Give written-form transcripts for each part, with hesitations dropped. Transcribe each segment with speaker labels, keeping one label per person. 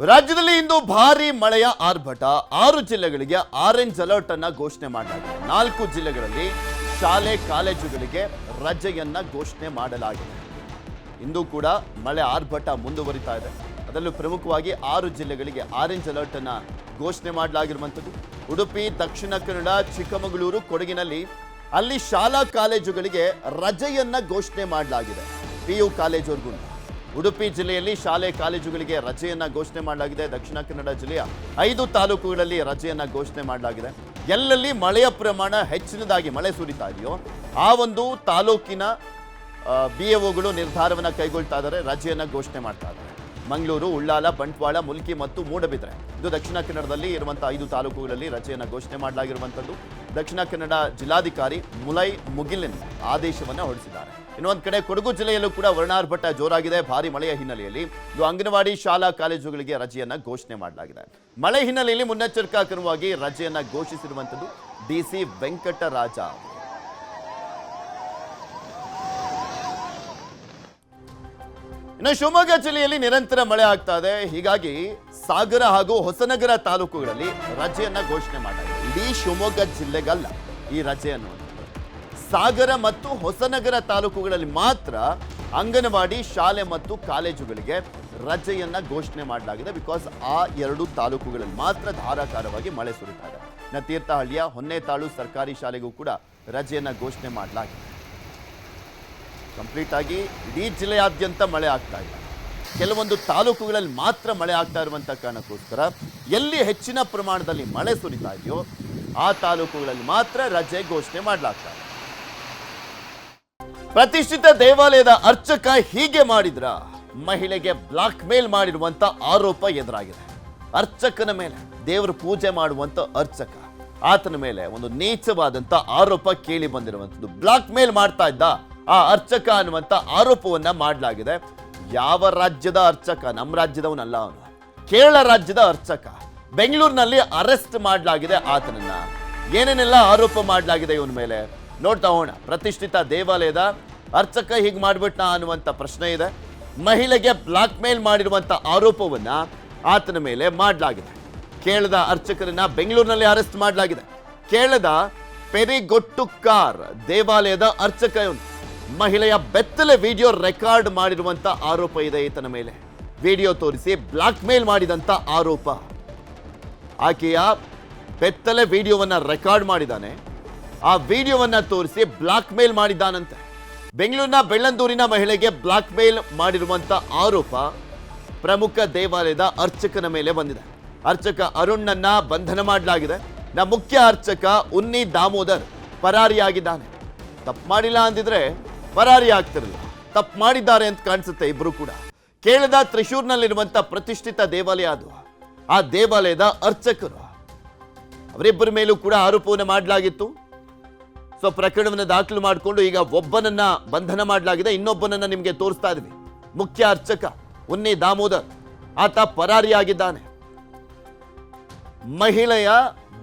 Speaker 1: ರಾಜ್ಯದಲ್ಲಿ ಇಂದು ಭಾರಿ ಮಳೆಯ ಆರ್ಭಟ 6 ಜಿಲ್ಲೆಗಳಿಗೆ ಆರೆಂಜ್ ಅಲರ್ಟ್ ಅನ್ನ ಘೋಷಣೆ ಮಾಡಲಾಗಿದೆ 4 ಜಿಲ್ಲೆಗಳಲ್ಲಿ ಶಾಲೆ ಕಾಲೇಜುಗಳಿಗೆ ರಜೆಯನ್ನ ಘೋಷಣೆ ಮಾಡಲಾಗಿದೆ ಇಂದು ಕೂಡ ಮಳೆ ಆರ್ಭಟ ಮುಂದುವರಿತಾ ಇದೆ ಅದರಲ್ಲೂ ಪ್ರಮುಖವಾಗಿ 6 ಜಿಲ್ಲೆಗಳಿಗೆ ಆರೆಂಜ್ ಅಲರ್ಟ್ ಅನ್ನ ಘೋಷಣೆ ಮಾಡಲಾಗಿರುವಂತದ್ದು ಉಡುಪಿ ದಕ್ಷಿಣ ಕನ್ನಡ ಚಿಕ್ಕಮಗಳೂರು ಕೊಡಗಿನಲ್ಲಿ ಅಲ್ಲಿ ಶಾಲಾ ಕಾಲೇಜುಗಳಿಗೆ ರಜೆಯನ್ನ ಘೋಷಣೆ ಮಾಡಲಾಗಿದೆ ಪಿಯು ಕಾಲೇಜುವರೆಗೂ ಉಡುಪಿ ಜಿಲ್ಲೆಯಲ್ಲಿ ಶಾಲೆ ಕಾಲೇಜುಗಳಿಗೆ ರಜೆಯನ್ನ ಘೋಷಣೆ ಮಾಡಲಾಗಿದೆ ದಕ್ಷಿಣ ಕನ್ನಡ ಜಿಲ್ಲೆಯ 5 ತಾಲೂಕುಗಳಲ್ಲಿ ರಜೆಯನ್ನ ಘೋಷಣೆ ಮಾಡಲಾಗಿದೆ ಎಲ್ಲೆಲ್ಲಿ ಮಳೆಯ ಪ್ರಮಾಣ ಹೆಚ್ಚಿನದಾಗಿ ಮಳೆ ಸುರಿತಾ ಇದೆಯೋ ಆ ಒಂದು ತಾಲೂಕಿನ ಬಿಎಒಗಳು ನಿರ್ಧಾರವನ್ನು ಕೈಗೊಳ್ತಾ ಇದ್ದಾರೆ ರಜೆಯನ್ನ ಘೋಷಣೆ ಮಾಡ್ತಾ ಇದ್ದಾರೆ ಮಂಗಳೂರು ಉಳ್ಳಾಲ ಬಂಟ್ವಾಳ ಮುಲ್ಕಿ ಮತ್ತು ಮೂಡಬಿದ್ರೆ ಇದು ದಕ್ಷಿಣ ಕನ್ನಡದಲ್ಲಿ ಇರುವಂತಹ 5 ತಾಲೂಕುಗಳಲ್ಲಿ ರಜೆಯನ್ನ ಘೋಷಣೆ ಮಾಡಲಾಗಿರುವಂಥದ್ದು ದಕ್ಷಿಣ ಕನ್ನಡ ಜಿಲ್ಲಾಧಿಕಾರಿ ಮುಲೈ ಮುಗಿಲಿನ್ ಆದೇಶವನ್ನು ಹೊರಡಿಸಿದ್ದಾರೆ ಇನ್ನೊಂದು ಕಡೆ ಕೊಡಗು ಜಿಲ್ಲೆಯಲ್ಲೂ ಕೂಡ ವರ್ಣಾರ್ಭಟ ಜೋರಾಗಿದೆ ಭಾರಿ ಮಳೆಯ ಹಿನ್ನೆಲೆಯಲ್ಲಿ ಇದು ಅಂಗನವಾಡಿ ಶಾಲಾ ಕಾಲೇಜುಗಳಿಗೆ ರಜೆಯನ್ನ ಘೋಷಣೆ ಮಾಡಲಾಗಿದೆ ಮಳೆ ಹಿನ್ನೆಲೆಯಲ್ಲಿ ಮುನ್ನೆಚ್ಚರಿಕಾ ಕ್ರಮವಾಗಿ ರಜೆಯನ್ನ ಘೋಷಿಸಿರುವಂಥದ್ದು ಡಿಸಿ ವೆಂಕಟರಾಜ ಇನ್ನು ಶಿವಮೊಗ್ಗ ಜಿಲ್ಲೆಯಲ್ಲಿ ನಿರಂತರ ಮಳೆ ಆಗ್ತಾ ಇದೆ ಹೀಗಾಗಿ ಸಾಗರ ಹಾಗೂ ಹೊಸನಗರ ತಾಲೂಕುಗಳಲ್ಲಿ ರಜೆಯನ್ನ ಘೋಷಣೆ ಮಾಡಲಾಗಿದೆ ಇಡೀ ಶಿವಮೊಗ್ಗ ಜಿಲ್ಲೆಗಲ್ಲ ಈ ರಜೆ ಅನ್ನುವಂಥದ್ದು ಸಾಗರ ಮತ್ತು ಹೊಸನಗರ ತಾಲೂಕುಗಳಲ್ಲಿ ಮಾತ್ರ ಅಂಗನವಾಡಿ ಶಾಲೆ ಮತ್ತು ಕಾಲೇಜುಗಳಿಗೆ ರಜೆಯನ್ನ ಘೋಷಣೆ ಮಾಡಲಾಗಿದೆ ಬಿಕಾಸ್ ಆ 2 ತಾಲೂಕುಗಳಲ್ಲಿ ಮಾತ್ರ ಧಾರಾಕಾರವಾಗಿ ಮಳೆ ಸುರಿತಾ ಇದೆ ಇನ್ನು ತೀರ್ಥಹಳ್ಳಿಯ ಹೊನ್ನೆತಾಳು ಸರ್ಕಾರಿ ಶಾಲೆಗೂ ಕೂಡ ರಜೆಯನ್ನ ಘೋಷಣೆ ಮಾಡಲಾಗಿದೆ ಕಂಪ್ಲೀಟ್ ಆಗಿ ಇಡೀ ಜಿಲ್ಲೆಯಾದ್ಯಂತ ಮಳೆ ಆಗ್ತಾ ಇದೆ ಕೆಲವೊಂದು ತಾಲೂಕುಗಳಲ್ಲಿ ಮಾತ್ರ ಮಳೆ ಆಗ್ತಾ ಇರುವಂತ ಕಾರಣಕ್ಕೋಸ್ಕರ ಎಲ್ಲಿ ಹೆಚ್ಚಿನ ಪ್ರಮಾಣದಲ್ಲಿ ಮಳೆ ಸುರಿತಾ ಇದೆಯೋ ಆ ತಾಲೂಕುಗಳಲ್ಲಿ ಮಾತ್ರ ರಜೆ ಘೋಷಣೆ ಮಾಡಲಾಗ್ತಾ ಇದೆ ಪ್ರತಿಷ್ಠಿತ ದೇವಾಲಯದ ಅರ್ಚಕ ಹೀಗೆ ಮಾಡಿದ್ರ ಮಹಿಳೆಗೆ ಬ್ಲಾಕ್ ಮೇಲ್ ಮಾಡಿರುವಂತ ಆರೋಪ ಎದುರಾಗಿದೆ ಅರ್ಚಕನ ಮೇಲೆ ದೇವರ ಪೂಜೆ ಮಾಡುವಂತ ಅರ್ಚಕ ಆತನ ಮೇಲೆ ಒಂದು ನೀಚವಾದಂತ ಆರೋಪ ಕೇಳಿ ಬಂದಿರುವಂತದ್ದು ಬ್ಲಾಕ್ ಮೇಲ್ ಮಾಡ್ತಾ ಇದ್ದ ಆ ಅರ್ಚಕ ಅನ್ನುವಂತ ಆರೋಪವನ್ನ ಮಾಡಲಾಗಿದೆ ಯಾವ ರಾಜ್ಯದ ಅರ್ಚಕ ನಮ್ಮ ರಾಜ್ಯದವನಲ್ಲ ಅವನು ಕೇರಳ ರಾಜ್ಯದ ಅರ್ಚಕ ಬೆಂಗಳೂರಿನಲ್ಲಿ ಅರೆಸ್ಟ್ ಮಾಡಲಾಗಿದೆ ಆತನನ್ನ ಏನೇನೆಲ್ಲ ಆರೋಪ ಮಾಡಲಾಗಿದೆ ಇವನ ಮೇಲೆ ನೋಡ್ತಾ ಹೋಗೋಣ ಪ್ರತಿಷ್ಠಿತ ದೇವಾಲಯದ ಅರ್ಚಕ ಹೀಗೆ ಮಾಡ್ಬಿಟ್ಟ ಅನ್ನುವಂಥ ಪ್ರಶ್ನೆ ಇದೆ ಮಹಿಳೆಗೆ ಬ್ಲಾಕ್ ಮೇಲ್ ಮಾಡಿರುವಂಥ ಆರೋಪವನ್ನ ಆತನ ಮೇಲೆ ಮಾಡಲಾಗಿದೆ ಕೇರಳದ ಅರ್ಚಕರನ್ನ ಬೆಂಗಳೂರಿನಲ್ಲಿ ಅರೆಸ್ಟ್ ಮಾಡಲಾಗಿದೆ ಕೇರಳದ ಪೆರಿಗೊಟ್ಟುಕಾರ್ ದೇವಾಲಯದ ಅರ್ಚಕ ಇವನು ಮಹಿಳೆಯ ಬೆತ್ತಲೆ ವಿಡಿಯೋ ರೆಕಾರ್ಡ್ ಮಾಡಿರುವಂತ ಆರೋಪ ಇದೆ ಈತನ ಮೇಲೆ ವಿಡಿಯೋ ತೋರಿಸಿ ಬ್ಲಾಕ್ ಮೇಲ್ ಮಾಡಿದಂತ ಆರೋಪ ಆಕೆಯ ಬೆತ್ತಲೆ ವಿಡಿಯೋವನ್ನ ರೆಕಾರ್ಡ್ ಮಾಡಿದ್ದಾನೆ ಆ ವಿಡಿಯೋವನ್ನ ತೋರಿಸಿ ಬ್ಲಾಕ್ ಮೇಲ್ ಮಾಡಿದ್ದಾನಂತೆ ಬೆಂಗಳೂರಿನ ಬೆಳ್ಳಂದೂರಿನ ಮಹಿಳೆಗೆ ಬ್ಲಾಕ್ ಮೇಲ್ ಮಾಡಿರುವಂತ ಆರೋಪ ಪ್ರಮುಖ ದೇವಾಲಯದ ಅರ್ಚಕನ ಮೇಲೆ ಬಂದಿದೆ ಅರ್ಚಕ ಅರುಣ್ಣನ್ನ ಬಂಧನ ಮಾಡಲಾಗಿದೆ ಮುಖ್ಯ ಅರ್ಚಕ ಉನ್ನಿ ದಾಮೋದರ್ ಪರಾರಿಯಾಗಿದ್ದಾನೆ ತಪ್ಪು ಮಾಡಿಲ್ಲ ಅಂದಿದ್ರೆ ಪರಾರಿ ಆಗ್ತಿರಲಿಲ್ಲ ತಪ್ಪು ಮಾಡಿದ್ದಾರೆ ಅಂತ ಕಾಣಿಸುತ್ತೆ ಇಬ್ರು ಕೂಡ ಕೇರಳದ ತ್ರಿಶೂರ್ನಲ್ಲಿರುವಂತ ಪ್ರತಿಷ್ಠಿತ ದೇವಾಲಯ ಅದು ಆ ದೇವಾಲಯದ ಅರ್ಚಕರು ಅವರಿಬ್ಬರ ಮೇಲೂ ಕೂಡ ಆರೋಪವನ್ನು ಮಾಡಲಾಗಿತ್ತು ಸೊ ಪ್ರಕರಣವನ್ನು ದಾಖಲು ಮಾಡಿಕೊಂಡು ಈಗ ಒಬ್ಬನನ್ನ ಬಂಧನ ಮಾಡಲಾಗಿದೆ ಇನ್ನೊಬ್ಬನನ್ನ ನಿಮಗೆ ತೋರಿಸ್ತಾ ಇದ್ವಿ ಮುಖ್ಯ ಅರ್ಚಕ ಉನ್ನಿ ದಾಮೋದರ್ ಆತ ಪರಾರಿಯಾಗಿದ್ದಾನೆ ಮಹಿಳೆಯ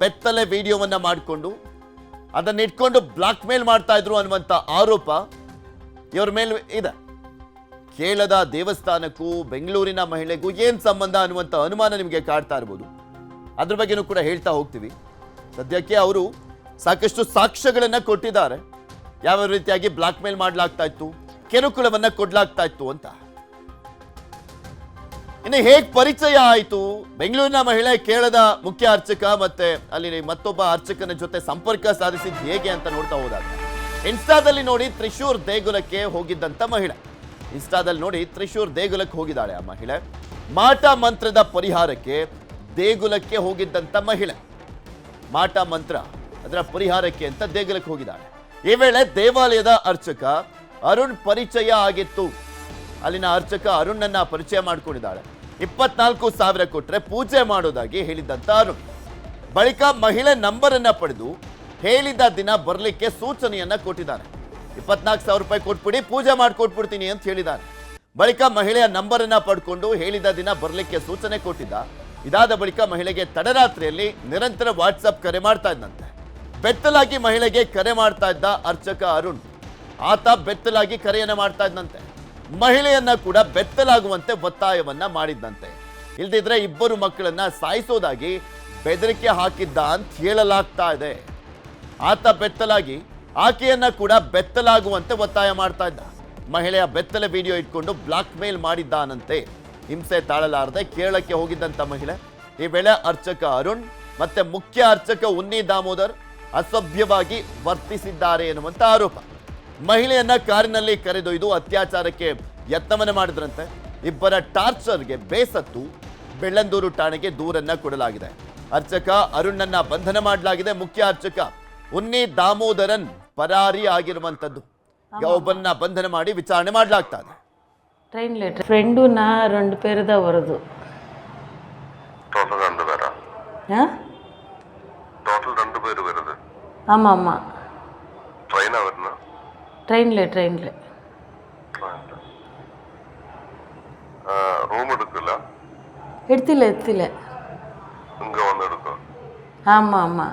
Speaker 1: ಬೆತ್ತಲೆ ವಿಡಿಯೋವನ್ನ ಮಾಡಿಕೊಂಡು ಅದನ್ನ ಇಟ್ಕೊಂಡು ಬ್ಲಾಕ್ ಮೇಲ್ ಮಾಡ್ತಾ ಇದ್ರು ಅನ್ನುವಂಥ ಆರೋಪ ಇವರ ಮೇಲೆ ಇದೆ ಕೇರಳದ ದೇವಸ್ಥಾನಕ್ಕೂ ಬೆಂಗಳೂರಿನ ಮಹಿಳೆಗೂ ಏನ್ ಸಂಬಂಧ ಅನ್ನುವಂಥ ಅನುಮಾನ ನಿಮಗೆ ಕಾಡ್ತಾ ಇರ್ಬೋದು ಅದ್ರ ಬಗ್ಗೆನೂ ಕೂಡ ಹೇಳ್ತಾ ಹೋಗ್ತೀವಿ ಸದ್ಯಕ್ಕೆ ಅವರು ಸಾಕಷ್ಟು ಸಾಕ್ಷ್ಯಗಳನ್ನ ಕೊಟ್ಟಿದ್ದಾರೆ ಯಾವ ರೀತಿಯಾಗಿ ಬ್ಲಾಕ್ ಮೇಲ್ ಮಾಡಲಾಗ್ತಾ ಇತ್ತು ಕಿರುಕುಳವನ್ನ ಕೊಡ್ಲಾಗ್ತಾ ಇತ್ತು ಅಂತ ಇನ್ನು ಹೇಗ್ ಪರಿಚಯ ಆಯಿತು ಬೆಂಗಳೂರಿನ ಮಹಿಳೆ ಕೇರಳದ ಮುಖ್ಯ ಅರ್ಚಕ ಮತ್ತೆ ಅಲ್ಲಿ ಮತ್ತೊಬ್ಬ ಅರ್ಚಕನ ಜೊತೆ ಸಂಪರ್ಕ ಸಾಧಿಸಿದ್ ಹೇಗೆ ಅಂತ ನೋಡ್ತಾ ಹೋದಾಗ ಇನ್ಸ್ಟಾದಲ್ಲಿ ನೋಡಿ ತ್ರಿಶೂರ್ ದೇಗುಲಕ್ಕೆ ಹೋಗಿದ್ದಂತ ಮಹಿಳೆ ಇನ್ಸ್ಟಾದಲ್ಲಿ ನೋಡಿ ತ್ರಿಶೂರ್ ದೇಗುಲಕ್ಕೆ ಹೋಗಿದ್ದಾಳೆ ಆ ಮಹಿಳೆ ಮಾಟ ಮಂತ್ರದ ಪರಿಹಾರಕ್ಕೆ ದೇಗುಲಕ್ಕೆ ಹೋಗಿದ್ದಂತ ಮಹಿಳೆ ಮಾಟ ಮಂತ್ರ ಅದರ ಪರಿಹಾರಕ್ಕೆ ಅಂತ ದೇಗುಲಕ್ಕೆ ಹೋಗಿದ್ದಾಳೆ ಈ ವೇಳೆ ದೇವಾಲಯದ ಅರ್ಚಕ ಅರುಣ್ ಪರಿಚಯ ಆಗಿತ್ತು ಅಲ್ಲಿನ ಅರ್ಚಕ ಅರುಣನ್ನ ಪರಿಚಯ ಮಾಡ್ಕೊಂಡಿದ್ದಾಳೆ 24,000 ಕೊಟ್ರೆ ಪೂಜೆ ಮಾಡೋದಾಗಿ ಹೇಳಿದ್ದಂತ ಅರುಣ್ ಬಳಿಕ ಮಹಿಳೆ ನಂಬರ್ ಅನ್ನ ಪಡೆದು ಹೇಳಿದ ದಿನ ಬರ್ಲಿಕ್ಕೆ ಸೂಚನೆಯನ್ನ ಕೊಟ್ಟಿದ್ದಾನೆ 24,000 ರೂಪಾಯಿ ಕೊಟ್ಬಿಡಿ ಪೂಜೆ ಮಾಡ್ಕೊಟ್ಬಿಡ್ತೀನಿ ಅಂತ ಹೇಳಿದ್ದಾನೆ ಬಳಿಕ ಮಹಿಳೆಯ ನಂಬರ್ ಅನ್ನ ಪಡ್ಕೊಂಡು ಹೇಳಿದ ದಿನ ಬರ್ಲಿಕ್ಕೆ ಸೂಚನೆ ಕೊಟ್ಟಿದ್ದ ಇದಾದ ಬಳಿಕ ಮಹಿಳೆಗೆ ತಡರಾತ್ರಿಯಲ್ಲಿ ನಿರಂತರ ವಾಟ್ಸಪ್ ಕರೆ ಮಾಡ್ತಾ ಇದ್ದಂತೆ ಬೆತ್ತಲಾಗಿ ಮಹಿಳೆಗೆ ಕರೆ ಮಾಡ್ತಾ ಇದ್ದ ಅರ್ಚಕ ಅರುಣ್ ಆತ ಬೆತ್ತಲಾಗಿ ಕರೆಯನ್ನ ಮಾಡ್ತಾ ಇದ್ದಂತೆ ಮಹಿಳೆಯನ್ನ ಕೂಡ ಬೆತ್ತಲಾಗುವಂತೆ ಒತ್ತಾಯವನ್ನ ಮಾಡಿದ್ದಂತೆ ಇಲ್ದಿದ್ರೆ ಇಬ್ಬರು ಮಕ್ಕಳನ್ನ ಸಾಯಿಸೋದಾಗಿ ಬೆದರಿಕೆ ಹಾಕಿದ್ದ ಅಂತ ಹೇಳಲಾಗ್ತಾ ಇದೆ. ಆತ ಬೆತ್ತಲಾಗಿ ಆಕೆಯನ್ನ ಕೂಡ ಬೆತ್ತಲಾಗುವಂತೆ ಒತ್ತಾಯ ಮಾಡ್ತಾ ಇದ್ದ. ಮಹಿಳೆಯ ಬೆತ್ತಲ ವಿಡಿಯೋ ಇಟ್ಕೊಂಡು ಬ್ಲಾಕ್ ಮೇಲ್ ಮಾಡಿದ್ದಾನಂತೆ. ಹಿಂಸೆ ತಾಳಲಾರದೆ ಕೇರಳಕ್ಕೆ ಹೋಗಿದ್ದಂತ ಮಹಿಳೆ ಈ ವೇಳೆ ಅರ್ಚಕ ಅರುಣ್ ಮತ್ತೆ ಮುಖ್ಯ ಅರ್ಚಕ ಉನ್ನಿ ದಾಮೋದರ್ ಅಸಭ್ಯವಾಗಿ ವರ್ತಿಸಿದ್ದಾರೆ ಎನ್ನುವಂತ ಆರೋಪ. ಮಹಿಳೆಯನ್ನ ಕಾರಿನಲ್ಲಿ ಕರೆದೊಯ್ದು ಅತ್ಯಾಚಾರಕ್ಕೆ ಯತ್ನವನ್ನ ಮಾಡಿದ್ರಂತೆ. ಇಬ್ಬರ ಟಾರ್ಚರ್ಗೆ ಬೇಸತ್ತು ಬೆಳ್ಳಂದೂರು ಠಾಣೆಗೆ ದೂರನ್ನ ಕೊಡಲಾಗಿದೆ. ಅರ್ಚಕ ಅರುಣ್ಣನ್ನ ಬಂಧನ ಮಾಡಲಾಗಿದೆ. ಮುಖ್ಯ ಅರ್ಚಕ ಉನ್ನಿ ದಾಮೋದರನ್ ಪರಾರಿ ಆಗಿರುವಂತದ್ದು. ಈಗ ಒಬ್ಬನ್ನ ಬಂಧನ ಮಾಡಿ ವಿಚಾರಣೆ ಮಾಡಲಾಗ್ತಾ ಇದೆ.
Speaker 2: ట్రైన్లో ఫ్రెండ్ నా 2 పేరు దా వరదు
Speaker 3: ടോട്ടൽ 2 പേരാ? ടോട്ടൽ 2 പേര് വരുന്നത്.
Speaker 2: ஆமா ஆமா
Speaker 3: ട്രെയിനാ വരുന്നത്?
Speaker 2: ട്രെയിനിലെ
Speaker 3: റൂം എടുക്കില്ല?
Speaker 2: എടുത്തില്ല
Speaker 3: ഇങ്ങ വന്ന് എടുക്കും?
Speaker 2: ஆமா ஆமா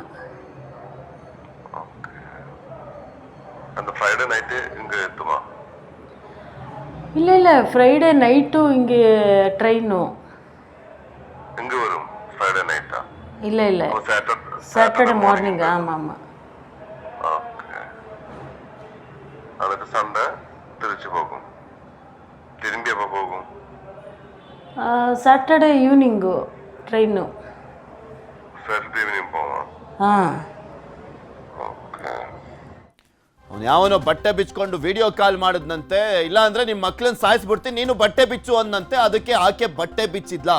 Speaker 3: அந்த ஃப்ரைடே நைட்டு இங்க எத்துமா?
Speaker 2: இல்ல ஃப்ரைடே நைட்டு இங்கே ட்ரெயினு
Speaker 3: இங்க வரும் ஃப்ரைடே நைட்டா?
Speaker 2: இல்ல சாட்டர்டே மார்னிங். ஆமா
Speaker 3: ஓகே. அதுக்கு சண்டே திருச்சி போகும். திரும்பி எப்போ போகும்?
Speaker 2: Saturday evening train.
Speaker 3: Saturday evening போகும். ಓಕೆ.
Speaker 1: ಅವನು ಯಾವನೋ ಬಟ್ಟೆ ಬಿಚ್ಕೊಂಡು ವಿಡಿಯೋ ಕಾಲ್ ಮಾಡಿದ್ನಂತೆ. ಇಲ್ಲ ಅಂದ್ರೆ ನಿಮ್ಮ ಮಕ್ಕಳನ್ನ ಸಾಯಿಸ್ಬಿಡ್ತೀನಿ, ನೀನು ಬಟ್ಟೆ ಬಿಚ್ಚು ಅನ್ನಂತೆ. ಅದಕ್ಕೆ ಆಕೆ ಬಟ್ಟೆ ಬಿಚ್ಚಿದ್ಲ.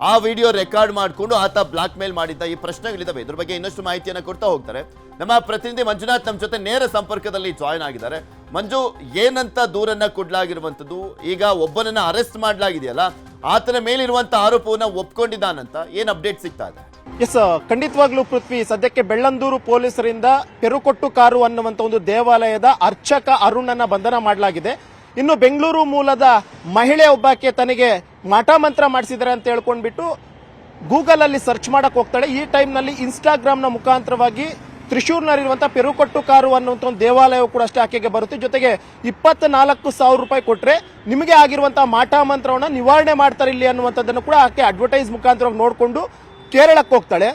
Speaker 1: ಆ ವಿಡಿಯೋ ರೆಕಾರ್ಡ್ ಮಾಡಿಕೊಂಡು ಆತ ಬ್ಲಾಕ್ ಮೇಲ್ ಮಾಡಿದ್ದ. ಈ ಪ್ರಶ್ನೆಗಳಿದಾವೆ. ಇದ್ರ ಬಗ್ಗೆ ಇನ್ನಷ್ಟು ಮಾಹಿತಿಯನ್ನು ಕೊಡ್ತಾ ಹೋಗ್ತಾರೆ ನಮ್ಮ ಪ್ರತಿನಿಧಿ ಮಂಜುನಾಥ್. ನಮ್ಮ ಜೊತೆ ನೇರ ಸಂಪರ್ಕದಲ್ಲಿ ಜಾಯ್ನ್ ಆಗಿದ್ದಾರೆ. ಮಂಜು, ಏನಂತ ದೂರನ್ನ ಕೊಡ್ಲಾಗಿರುವಂತದ್ದು? ಈಗ ಒಬ್ಬನನ್ನ ಅರೆಸ್ಟ್ ಮಾಡಲಾಗಿದೆಯಲ್ಲ, ಆತನ ಮೇಲಿರುವಂತ ಆರೋಪವನ್ನ ಒಪ್ಕೊಂಡಿದ್ದಾನಂತ ಏನ್ ಅಪ್ಡೇಟ್ ಸಿಗ್ತಾ ಇದೆ?
Speaker 4: ಎಸ್, ಖಂಡಿತವಾಗ್ಲೂ ಪೃಥ್ವಿ, ಸದ್ಯಕ್ಕೆ ಬೆಳ್ಳಂದೂರು ಪೊಲೀಸರಿಂದ ಪೆರುಕೊಟ್ಟು ಕಾರು ಅನ್ನುವಂತ ಒಂದು ದೇವಾಲಯದ ಅರ್ಚಕ ಅರುಣನ್ನ ಬಂಧನ ಮಾಡಲಾಗಿದೆ. ಇನ್ನು ಬೆಂಗಳೂರು ಮೂಲದ ಮಹಿಳೆ ಒಬ್ಬಾಕೆ ತನಗೆ ಮಾಟ ಮಂತ್ರ ಮಾಡಿಸಿದ್ದಾರೆ ಅಂತ ಹೇಳ್ಕೊಂಡ್ಬಿಟ್ಟು ಗೂಗಲ್ ಅಲ್ಲಿ ಸರ್ಚ್ ಮಾಡಕ್ ಹೋಗ್ತಾಳೆ. ಈ ಟೈಮ್ ನಲ್ಲಿ ಇನ್ಸ್ಟಾಗ್ರಾಮ್ ನ ಮುಖಾಂತರವಾಗಿ ತ್ರಿಶೂರ್ನಲ್ಲಿರುವಂತಹ ಪೆರುಕೊಟ್ಟು ಕಾರು ಅನ್ನುವಂಥ ಒಂದು ದೇವಾಲಯವು ಕೂಡ ಅಷ್ಟೇ ಆಕೆಗೆ ಬರುತ್ತೆ. ಜೊತೆಗೆ 24,000 ರೂಪಾಯಿ ಕೊಟ್ರೆ ನಿಮಗೆ ಆಗಿರುವಂತಹ ಮಾಟ ಮಂತ್ರವನ್ನ ನಿವಾರಣೆ ಮಾಡ್ತಾರೆ ಇಲ್ಲಿ ಅನ್ನುವಂಥದ್ದನ್ನು ಕೂಡ ಆಕೆ ಅಡ್ವರ್ಟೈಸ್ ಮುಖಾಂತರವಾಗಿ ನೋಡಿಕೊಂಡು ಕೇರಳಕ್ಕೆ ಹೋಗ್ತಾಳೆ.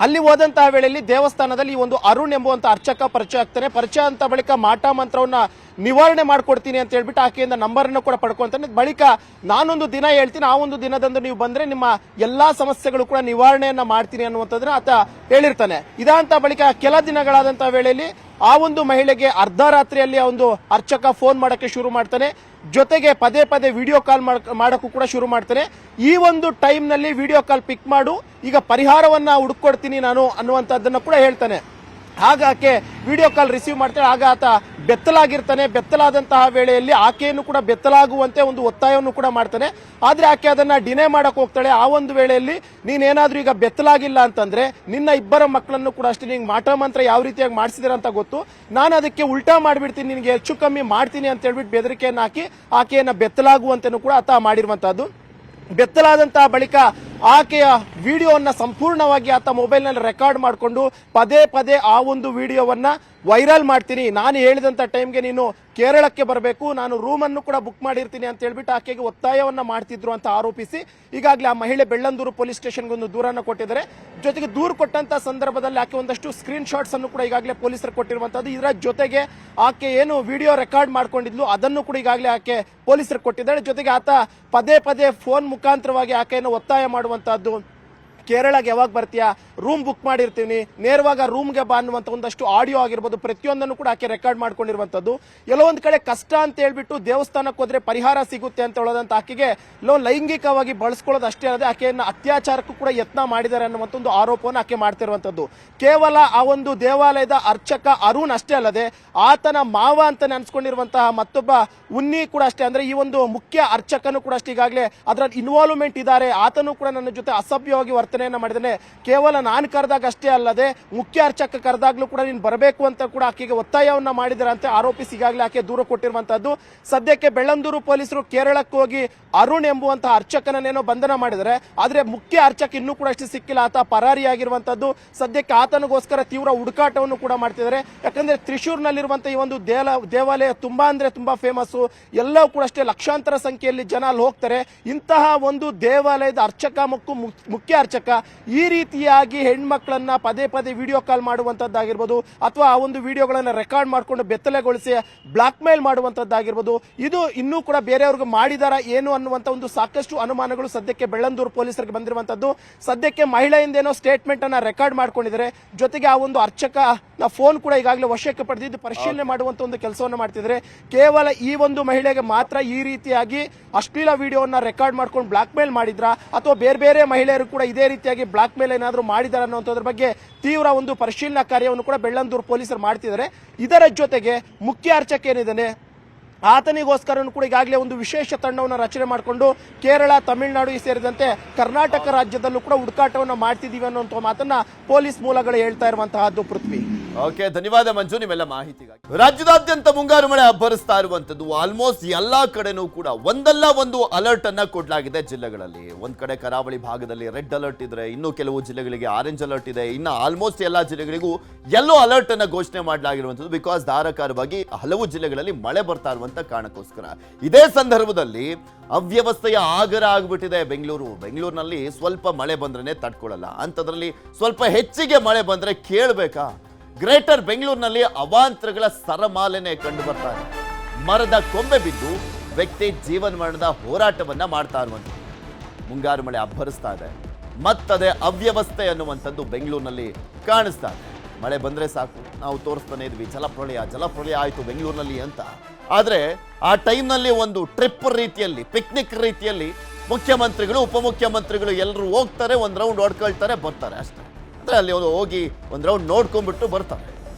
Speaker 4: ಅಲ್ಲಿ ಹೋದಂತಹ ವೇಳೆಯಲ್ಲಿ ದೇವಸ್ಥಾನದಲ್ಲಿ ಈ ಒಂದು ಅರುಣ್ ಎಂಬುವಂತ ಅರ್ಚಕ ಪರಿಚಯ ಆಗ್ತಾನೆ. ಪರಿಚಯ ಅಂತ ಬಳಿಕ ಮಾಟ ಮಂತ್ರವನ್ನ ನಿವಾರಣೆ ಮಾಡ್ಕೊಡ್ತೀನಿ ಅಂತ ಹೇಳ್ಬಿಟ್ಟು ಆಕೆಯಿಂದ ನಂಬರ್ ಅನ್ನು ಕೂಡ ಪಡ್ಕೊಂತಾನೆ. ಬಳಿಕ ನಾನೊಂದು ದಿನ ಹೇಳ್ತೀನಿ, ಆ ಒಂದು ದಿನದಂದು ನೀವು ಬಂದ್ರೆ ನಿಮ್ಮ ಎಲ್ಲಾ ಸಮಸ್ಯೆಗಳು ಕೂಡ ನಿವಾರಣೆಯನ್ನ ಮಾಡ್ತೀನಿ ಅನ್ನುವಂಥದ್ದನ್ನ ಆತ ಹೇಳಿರ್ತಾನೆ. ಇದಂತ ಬಳಿಕ ಕೆಲ ದಿನಗಳಾದಂತಹ ವೇಳೆಯಲ್ಲಿ ಆ ಒಂದು ಮಹಿಳೆಗೆ ಅರ್ಧ ರಾತ್ರಿಯಲ್ಲಿ ಆ ಒಂದು ಅರ್ಚಕ ಫೋನ್ ಮಾಡಕ್ಕೆ ಶುರು ಮಾಡ್ತಾನೆ. ಜೊತೆಗೆ ಪದೇ ವಿಡಿಯೋ ಕಾಲ್ ಮಾಡಕ್ಕೂ ಕೂಡ ಶುರು ಮಾಡ್ತಾನೆ. ಈ ಒಂದು ಟೈಮ್ ನಲ್ಲಿ ವಿಡಿಯೋ ಕಾಲ್ ಪಿಕ್ ಮಾಡು, ಈಗ ಪರಿಹಾರವನ್ನ ಹುಡುಕೊಡ್ತೀನಿ ನಾನು ಅನ್ನುವಂಥದ್ದನ್ನ ಕೂಡ ಹೇಳ್ತಾನೆ. ಆಗ ಆಕೆ ವಿಡಿಯೋ ಕಾಲ್ ರಿಸೀವ್ ಮಾಡ್ತಾಳೆ. ಆಗ ಆತ ಬೆತ್ತಲಾಗಿರ್ತಾನೆ. ಬೆತ್ತಲಾದಂತಹ ವೇಳೆಯಲ್ಲಿ ಆಕೆಯನ್ನು ಕೂಡ ಬೆತ್ತಲಾಗುವಂತೆ ಒಂದು ಒತ್ತಾಯವನ್ನು ಕೂಡ ಮಾಡ್ತಾನೆ. ಆದ್ರೆ ಆಕೆ ಅದನ್ನ ಡಿನೇ ಮಾಡಕ್ ಹೋಗ್ತಾಳೆ. ಆ ಒಂದು ವೇಳೆಯಲ್ಲಿ ನೀನೇನಾದ್ರೂ ಈಗ ಬೆತ್ತಲಾಗಿಲ್ಲ ಅಂತಂದ್ರೆ ನಿನ್ನ ಇಬ್ಬರ ಮಕ್ಕಳನ್ನು ಕೂಡ ಅಷ್ಟೇ ನಿಂಗೆ ಮಾಟ ಮಂತ್ರ ಯಾವ ರೀತಿಯಾಗಿ ಮಾಡಿಸಿದಾರೆ ಅಂತ ಗೊತ್ತು, ನಾನು ಅದಕ್ಕೆ ಉಲ್ಟಾ ಮಾಡ್ಬಿಡ್ತೀನಿ, ನಿನಗೆ ಹೆಚ್ಚು ಕಮ್ಮಿ ಮಾಡ್ತೀನಿ ಅಂತ ಹೇಳ್ಬಿಟ್ಟು ಬೆದರಿಕೆಯನ್ನು ಹಾಕಿ ಆಕೆಯನ್ನ ಬೆತ್ತಲಾಗುವಂತೆನೂ ಕೂಡ ಆತ ಮಾಡಿರುವಂತಹದ್ದು. ಬೆತ್ತಲಾದಂತಹ ಬಳಿಕ ಆಕೆಯ ವಿಡಿಯೋವನ್ನ ಸಂಪೂರ್ಣವಾಗಿ ಆತ ಮೊಬೈಲ್ ನಲ್ಲಿ ರೆಕಾರ್ಡ್ ಮಾಡಿಕೊಂಡು ಪದೇ ಆ ಒಂದು ವಿಡಿಯೋವನ್ನ ವೈರಲ್ ಮಾಡ್ತೀನಿ, ನಾನು ಹೇಳಿದಂತ ಟೈಮ್ಗೆ ನೀನು ಕೇರಳಕ್ಕೆ ಬರಬೇಕು, ನಾನು ರೂಮ್ ಅನ್ನು ಕೂಡ ಬುಕ್ ಮಾಡಿರ್ತೀನಿ ಅಂತ ಹೇಳ್ಬಿಟ್ಟು ಆಕೆಗೆ ಒತ್ತಾಯವನ್ನ ಮಾಡ್ತಿದ್ರು ಅಂತ ಆರೋಪಿಸಿ ಈಗಾಗಲೇ ಆ ಮಹಿಳೆ ಬೆಳ್ಳಂದೂರು ಪೊಲೀಸ್ ಸ್ಟೇಷನ್ಗೆ ಒಂದು ದೂರನ್ನ ಕೊಟ್ಟಿದ್ದಾರೆ. ಜೊತೆಗೆ ದೂರು ಕೊಟ್ಟಂತ ಸಂದರ್ಭದಲ್ಲಿ ಆಕೆ ಒಂದಷ್ಟು ಸ್ಕ್ರೀನ್ ಶಾಟ್ಸ್ ಅನ್ನು ಕೂಡ ಈಗಾಗಲೇ ಪೊಲೀಸರು ಕೊಟ್ಟಿರುವಂತದ್ದು. ಇದರ ಜೊತೆಗೆ ಆಕೆ ಏನು ವಿಡಿಯೋ ರೆಕಾರ್ಡ್ ಮಾಡ್ಕೊಂಡಿದ್ಲು ಅದನ್ನು ಕೂಡ ಈಗಾಗಲೇ ಆಕೆ ಪೊಲೀಸರು ಕೊಟ್ಟಿದ್ದಾಳೆ. ಜೊತೆಗೆ ಆತ ಪದೇ ಫೋನ್ ಮುಖಾಂತರವಾಗಿ ಆಕೆಯನ್ನು ಒತ್ತಾಯ ಮಾಡುವಂತಹದ್ದು, ಕೇರಳಕ್ಕೆ ಯಾವಾಗ ಬರ್ತೀಯಾ, ರೂಮ್ ಬುಕ್ ಮಾಡಿರ್ತೀನಿ, ನೇರವಾಗಿ ರೂಮ್ಗೆ ಬಾ ಅನ್ನುವಂಥ ಒಂದಷ್ಟು ಆಡಿಯೋ ಆಗಿರ್ಬೋದು, ಪ್ರತಿಯೊಂದನ್ನು ಕೂಡ ಆಕೆ ರೆಕಾರ್ಡ್ ಮಾಡ್ಕೊಂಡಿರುವಂತದ್ದು. ಎಲ್ಲೋ ಒಂದ್ ಕಡೆ ಕಷ್ಟ ಅಂತ ಹೇಳ್ಬಿಟ್ಟು ದೇವಸ್ಥಾನಕ್ಕೆ ಹೋದ್ರೆ ಪರಿಹಾರ ಸಿಗುತ್ತೆ ಅಂತ ಹೇಳೋದಂತ ಆಕೆಗೆ ಲೈಂಗಿಕವಾಗಿ ಬಳಸ್ಕೊಳ್ಳೋದು ಅಷ್ಟೇ ಅಲ್ಲದೆ ಆಕೆಯನ್ನ ಅತ್ಯಾಚಾರಕ್ಕೂ ಕೂಡ ಯತ್ನ ಮಾಡಿದ್ದಾರೆ ಅನ್ನುವಂಥ ಒಂದು ಆರೋಪವನ್ನು ಆಕೆ ಮಾಡ್ತಿರುವಂತದ್ದು. ಕೇವಲ ಆ ಒಂದು ದೇವಾಲಯದ ಅರ್ಚಕ ಅರುಣ್ ಅಷ್ಟೇ ಅಲ್ಲದೆ ಆತನ ಮಾವ ಅಂತ ಅನ್ಸ್ಕೊಂಡಿರುವಂತಹ ಮತ್ತೊಬ್ಬ ಉನ್ನಿ ಕೂಡ ಅಷ್ಟೇ, ಅಂದ್ರೆ ಈ ಒಂದು ಮುಖ್ಯ ಅರ್ಚಕನು ಕೂಡ ಅಷ್ಟೇ ಈಗಾಗಲೇ ಅದರ ಇನ್ವಾಲ್ವ್ಮೆಂಟ್ ಇದ್ದಾರೆ. ಆತನು ಕೂಡ ನನ್ನ ಜೊತೆ ಅಸಭ್ಯವಾಗಿ ವರ್ತನೆಯನ್ನ ಮಾಡಿದ್ದಾನೆ. ಕೇವಲ ನಾನು ಕರೆದಾಗ ಅಷ್ಟೇ ಅಲ್ಲದೆ ಮುಖ್ಯ ಅರ್ಚಕ ಕರೆದಾಗ್ಲೂ ಕೂಡ ನೀನು ಬರಬೇಕು ಅಂತ ಕೂಡ ಆಕೆಗೆ ಒತ್ತಾಯವನ್ನ ಮಾಡಿದರಂತೆ ಆರೋಪಿಸಿ ಈಗಾಗಲೇ ಆಕೆ ದೂರ ಕೊಟ್ಟಿರುವಂತದ್ದು. ಸದ್ಯಕ್ಕೆ ಬೆಳ್ಳಂದೂರು ಪೊಲೀಸರು ಕೇರಳಕ್ಕೆ ಹೋಗಿ ಅರುಣ್ ಎಂಬುವಂತಹ ಅರ್ಚಕನನ್ನೇನೋ ಬಂಧನ ಮಾಡಿದರೆ, ಆದ್ರೆ ಮುಖ್ಯ ಅರ್ಚಕ ಇನ್ನೂ ಕೂಡ ಅಷ್ಟು ಸಿಕ್ಕಿಲ್ಲ, ಆತ ಪರಾರಿಯಾಗಿರುವಂತದ್ದು. ಸದ್ಯಕ್ಕೆ ಆತನಿಗೋಸ್ಕರ ತೀವ್ರ ಹುಡುಕಾಟವನ್ನು ಕೂಡ ಮಾಡ್ತಿದ್ದಾರೆ. ಯಾಕಂದ್ರೆ ತ್ರಿಶೂರ್ನಲ್ಲಿರುವಂತಹ ಈ ಒಂದು ದೇವಾಲಯ ತುಂಬಾ ಅಂದ್ರೆ ತುಂಬಾ ಫೇಮಸ್, ಎಲ್ಲವೂ ಕೂಡ ಅಷ್ಟೇ ಲಕ್ಷಾಂತರ ಸಂಖ್ಯೆಯಲ್ಲಿ ಜನ ಅಲ್ಲಿ ಹೋಗ್ತಾರೆ. ಇಂತಹ ಒಂದು ದೇವಾಲಯದ ಅರ್ಚಕ ಮತ್ತು ಮುಖ್ಯ ಅರ್ಚಕ ಈ ರೀತಿಯಾಗಿ ಹೆಣ್ಮಕ್ಳನ್ನ ಪದೇ ಪದೇ ವಿಡಿಯೋ ಕಾಲ್ ಮಾಡುವಂತದ್ದಾಗಿರ್ಬೋದು, ಅಥವಾ ಆ ಒಂದು ವಿಡಿಯೋಗಳನ್ನ ರೆಕಾರ್ಡ್ ಮಾಡಿಕೊಂಡು ಬೆತ್ತಲೆಗೊಳಿಸಿ ಬ್ಲಾಕ್ ಮೇಲ್ ಮಾಡುವಂತದ್ದಾಗಿರ್ಬೋದು, ಇದು ಇನ್ನೂ ಕೂಡ ಬೇರೆಯವ್ರಿಗೆ ಮಾಡಿದಾರ ಏನು ಅನ್ನುವಂತ ಒಂದು ಸಾಕಷ್ಟು ಅನುಮಾನಗಳು ಸದ್ಯಕ್ಕೆ ಬೆಳ್ಳಂದೂರು ಪೊಲೀಸರಿಗೆ ಬಂದಿರುವಂತದ್ದು. ಸದ್ಯಕ್ಕೆ ಮಹಿಳೆಯಿಂದೇನೋ ಸ್ಟೇಟ್ಮೆಂಟ್ ಅನ್ನ ರೆಕಾರ್ಡ್ ಮಾಡ್ಕೊಂಡಿದ್ದಾರೆ. ಜೊತೆಗೆ ಆ ಒಂದು ಅರ್ಚಕ ಫೋನ್ ಕೂಡ ಈಗಾಗಲೇ ವಶಕ್ಕೆ ಪಡೆದಿದ್ದು ಪರಿಶೀಲನೆ ಮಾಡುವಂತ ಒಂದು ಕೆಲಸವನ್ನು ಮಾಡ್ತಿದ್ದಾರೆ. ಕೇವಲ ಈ ಒಂದು ಮಹಿಳೆಗೆ ಮಾತ್ರ ಈ ರೀತಿಯಾಗಿ ಅಶ್ಲೀಲ ವಿಡಿಯೋನ ರೆಕಾರ್ಡ್ ಮಾಡ್ಕೊಂಡು ಬ್ಲಾಕ್ ಮೇಲ್ ಮಾಡಿದ್ರ, ಅಥವಾ ಬೇರೆ ಬೇರೆ ಮಹಿಳೆಯರು ಕೂಡ ಇದೇ ರೀತಿಯಾಗಿ ಬ್ಲಾಕ್ ಮೇಲ್ ಏನಾದರೂ ಮಾಡಿದಾರ ಅನ್ನುವಂಥದ್ರ ಬಗ್ಗೆ ತೀವ್ರ ಒಂದು ಪರಿಶೀಲನಾ ಕಾರ್ಯವನ್ನು ಕೂಡ ಬೆಳ್ಳಂದೂರು ಪೊಲೀಸರು ಮಾಡ್ತಿದ್ದಾರೆ. ಇದರ ಜೊತೆಗೆ ಮುಖ್ಯ ಅರ್ಚಕ ಏನಿದ್ದಾನೆ ಆತನಿಗೋಸ್ಕರ ಕೂಡ ಈಗಾಗಲೇ ಒಂದು ವಿಶೇಷ ತಂಡವನ್ನು ರಚನೆ ಮಾಡಿಕೊಂಡು ಕೇರಳ, ತಮಿಳುನಾಡು ಸೇರಿದಂತೆ ಕರ್ನಾಟಕ ರಾಜ್ಯದಲ್ಲೂ ಕೂಡ ಹುಡುಕಾಟವನ್ನು ಮಾಡ್ತಿದೀವಿ ಅನ್ನುವಂಥ ಮಾತನ್ನ ಪೊಲೀಸ್ ಮೂಲಗಳು ಹೇಳ್ತಾ ಇರುವಂತಹದ್ದು. ಪೃಥ್ವಿ,
Speaker 1: ಓಕೆ, ಧನ್ಯವಾದ ಮಂಜು ನಿಮ್ಮೆಲ್ಲ ಮಾಹಿತಿಗಾಗಿ. ರಾಜ್ಯದಾದ್ಯಂತ ಮುಂಗಾರು ಮಳೆ ಅಬ್ಬರಿಸ್ತಾ ಇರುವಂತದ್ದು. ಆಲ್ಮೋಸ್ಟ್ ಎಲ್ಲಾ ಕಡೆನೂ ಕೂಡ ಒಂದಲ್ಲ ಒಂದು ಅಲರ್ಟ್ ಅನ್ನ ಕೊಡಲಾಗಿದೆ ಜಿಲ್ಲೆಗಳಲ್ಲಿ. ಒಂದ್ ಕಡೆ ಕರಾವಳಿ ಭಾಗದಲ್ಲಿ ರೆಡ್ ಅಲರ್ಟ್ ಇದ್ರೆ, ಇನ್ನು ಕೆಲವು ಜಿಲ್ಲೆಗಳಿಗೆ ಆರೆಂಜ್ ಅಲರ್ಟ್ ಇದೆ. ಇನ್ನು ಆಲ್ಮೋಸ್ಟ್ ಎಲ್ಲಾ ಜಿಲ್ಲೆಗಳಿಗೂ ಯೆಲ್ಲೋ ಅಲರ್ಟ್ ಅನ್ನ ಘೋಷಣೆ ಮಾಡಲಾಗಿರುವಂತದ್ದು. ಬಿಕಾಸ್ ಧಾರಾಕಾರವಾಗಿ ಹಲವು ಜಿಲ್ಲೆಗಳಲ್ಲಿ ಮಳೆ ಬರ್ತಾ ಇರುವಂತ ಕಾರಣಕ್ಕೋಸ್ಕರ. ಇದೇ ಸಂದರ್ಭದಲ್ಲಿ ಅವ್ಯವಸ್ಥೆಯ ಆಗರ ಆಗ್ಬಿಟ್ಟಿದೆ ಬೆಂಗಳೂರಿನಲ್ಲಿ. ಸ್ವಲ್ಪ ಮಳೆ ಬಂದ್ರೆ ತಡ್ಕೊಳ್ಳಲ್ಲ, ಅಂತದ್ರಲ್ಲಿ ಸ್ವಲ್ಪ ಹೆಚ್ಚಿಗೆ ಮಳೆ ಬಂದ್ರೆ ಕೇಳ್ಬೇಕಾ? ಗ್ರೇಟರ್ ಬೆಂಗಳೂರಿನಲ್ಲಿ ಅವಾಂತರಗಳ ಸರಮಾಲೆನೆ ಕಂಡು ಬರ್ತಾ ಇದೆ. ಮರದ ಕೊಂಬೆ ಬಿದ್ದು ವ್ಯಕ್ತಿ ಜೀವನ ಮರಣದ ಹೋರಾಟವನ್ನ ಮಾಡ್ತಾ ಇರುವಂಥದ್ದು. ಮುಂಗಾರು ಮಳೆ ಅಬ್ಬರಿಸ್ತಾ ಇದೆ, ಮತ್ತದೇ ಅವ್ಯವಸ್ಥೆ ಅನ್ನುವಂಥದ್ದು ಬೆಂಗಳೂರಿನಲ್ಲಿ ಕಾಣಿಸ್ತಾ ಇದೆ. ಮಳೆ ಬಂದ್ರೆ ಸಾಕು, ನಾವು ತೋರಿಸ್ತಾನೆ ಇದ್ವಿ ಜಲಪ್ರಳಯ ಆಯಿತು ಬೆಂಗಳೂರಿನಲ್ಲಿ ಅಂತ. ಆದರೆ ಆ ಟೈಮ್ನಲ್ಲಿ ಒಂದು ಟ್ರಿಪ್ ರೀತಿಯಲ್ಲಿ, ಪಿಕ್ನಿಕ್ ರೀತಿಯಲ್ಲಿ ಮುಖ್ಯಮಂತ್ರಿಗಳು, ಉಪಮುಖ್ಯಮಂತ್ರಿಗಳು ಎಲ್ಲರೂ ಹೋಗ್ತಾರೆ, ಒಂದು ರೌಂಡ್ ಹೊಡ್ಕೊಳ್ತಾರೆ, ಬರ್ತಾರೆ ಅಷ್ಟೇ. ಅಂದರೆ ಅಲ್ಲಿ ಹೋಗಿ ಒಂದು ರೌಂಡ್ ನೋಡ್ಕೊಂಡ್ಬಿಟ್ಟು ಬರ್ತಾರೆ,